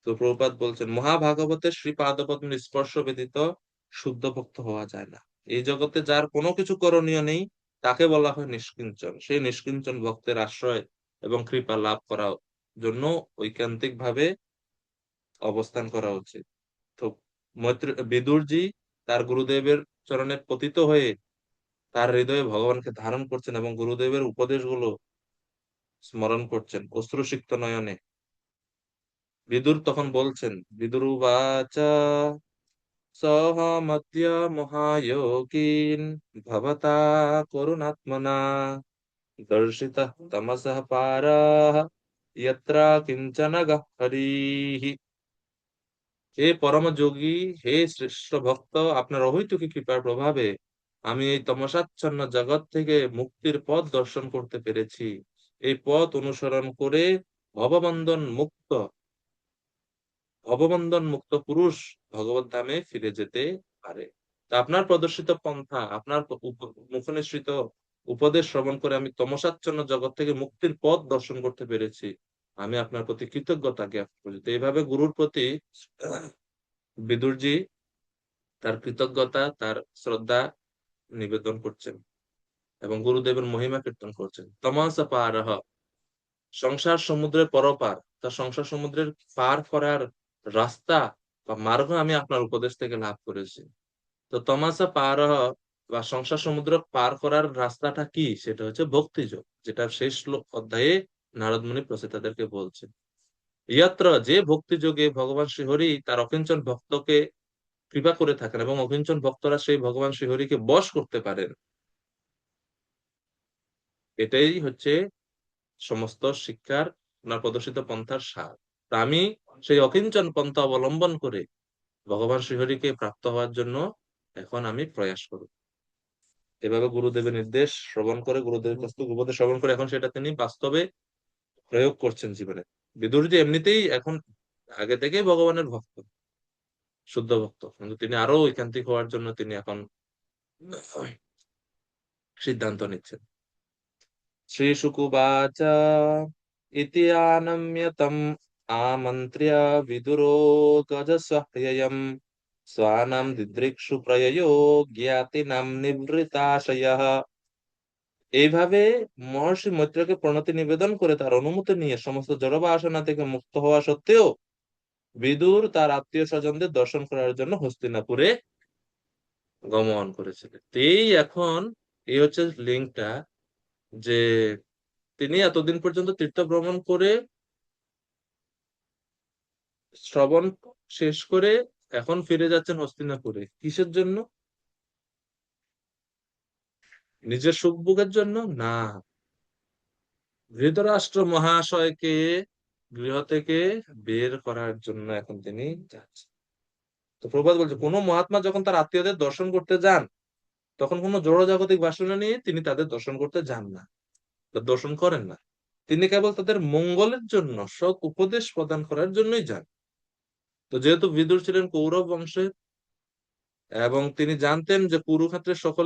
তো প্রভুপাদ বলছেন, মহাভাগবতের শ্রী পাদপদ্মের স্পর্শ ব্যতীত শুদ্ধ ভক্ত হওয়া যায় না। এই জগতে যার কোনো কিছু করণীয় নেই, তাকে বলা হয় নিষ্কিঞ্চন। সেই নিষ্কিঞ্চন ভক্তের আশ্রয় এবং কৃপা লাভ করার জন্য ঐকান্তিক ভাবে অবস্থান করা উচিত। তো বিদুরজি তার গুরুদেবের চরণে পতিত হয়ে তার হৃদয়ে ভগবানকে ধারণ করছেন এবং গুরুদেবের উপদেশগুলো স্মরণ করছেন অশ্রুসিক্ত নয়নে। বিদুর তখন বলছেন, বিদুরুবাচা সহমত্য মহায়োগীন ভবতা করুণাত্মনা দর্শিতঃ তমসঃ পারঃ যত্র কিঞ্চন হরিঃ। হে পরম যোগী, হে শ্রেষ্ঠ ভক্ত, আপনার অহৈতুকী কৃপার প্রভাবে আমি এই তমসাচ্ছন্ন জগৎ থেকে মুক্তির পথ দর্শন করতে পেরেছি। এই পথ অনুসরণ করে ভববন্ধন মুক্ত ভববন্ধন মুক্ত পুরুষ ভগবত ধামে ফিরে যেতে পারে। তা আপনার প্রদর্শিত পন্থা, আপনার মুখনিসৃত উপদেশ শ্রবণ করে আমি তমসাচ্ছন্ন জগৎ থেকে মুক্তির পথ দর্শন করতে পেরেছি। আমি আপনার প্রতি কৃতজ্ঞতা জ্ঞাপন করি। তো এইভাবে গুরুর প্রতি বিদুরজি তার কৃতজ্ঞতা, তার শ্রদ্ধা নিবেদন করছেন এবং গুরুদেবের মহিমা কীর্তন করছেন। তমসা পারহ, সংসার সমুদ্রের পরপার, তার সংসার সমুদ্রের পার করার রাস্তা বা মার্গ আমি আপনার উপদেশ থেকে লাভ করেছি। তো তমাসা পারহ বা সংসার সমুদ্র পার করার রাস্তাটা কি, সেটা হচ্ছে ভক্তিযোগ, যেটা শেষ অধ্যায়ে নারদ মুনি প্রসিতাদেরকে বলছেন। ইয়াত্র, যে ভক্তিযোগে ভগবান শ্রীহরি তার অকিঞ্চন ভক্তকে কৃপা করে থাকেন এবং অকিঞ্চন ভক্তরা সেই ভগবান শ্রীহরিকে বশ করতে পারেন। এটাই হচ্ছে সমস্ত শিক্ষার ওনার প্রদর্শিত পন্থার সার। তা আমি সেই অকিঞ্চন পন্থা অবলম্বন করে ভগবান শ্রীহরিকে প্রাপ্ত হওয়ার জন্য এখন আমি প্রয়াস করব। এভাবে গুরুদেবের নির্দেশ শ্রবণ করে, গুরুদেবের প্রস্তুত উপদেশ শ্রবণ করে এখন সেটা তিনি বাস্তবে প্রয়োগ করছেন জীবনে। বিদুরজি এমনিতেই এখন আগে থেকেই ভগবানের ভক্ত, শুদ্ধ ভক্ত, কিন্তু তিনি আরো ঐকান্তিক হওয়ার জন্য তিনি এখন সিদ্ধান্ত নিচ্ছেন। শ্রী শুকুবাচ ইতি আনম্যতম আমন্ত্র্য বিদুরো গজস্বহ্যয়ম স্বানাম দিদৃক্ষু প্রয়য়ো জ্ঞাতিনাম নিবৃতাশয়ঃ। এইভাবে মহর্ষি মৈত্রকে প্রণতি নিবেদন করে তার অনুমতি নিয়ে সমস্ত জড় বাসনা থেকে মুক্ত হওয়া সত্ত্বেও বিদুর তার আত্মীয় স্বজনদের দর্শন করার জন্য হস্তিনাপুরে গমন করেছিলেন। তো এখন এই হচ্ছে লিঙ্কটা, যে তিনি এতদিন পর্যন্ত তীর্থ ভ্রমণ করে শ্রবণ শেষ করে এখন ফিরে যাচ্ছেন হস্তিনাপুরে। কিসের জন্য? নিজের সুখ ভোগের জন্য না, ধৃতরাষ্ট্র মহাশয়কে গৃহ থেকে বের করার জন্য এখন তিনি যাচ্ছেন। তো প্রভুপাদ বলছে, কোনো মহাত্মা যখন তার আত্মীয়দের দর্শন করতে যান তখন কোনো জড়জাগতিক বাসনা নিয়ে তিনি তাদের দর্শন করতে যান না, দর্শন করেন না। তিনি কেবল তাদের মঙ্গলের জন্য সৎ উপদেশ প্রদান করার জন্যই যান। তো যেহেতু বিদুর ছিলেন কৌরব বংশের এবং তিনি জানতেন যে কুরুক্ষেত্রের সকলে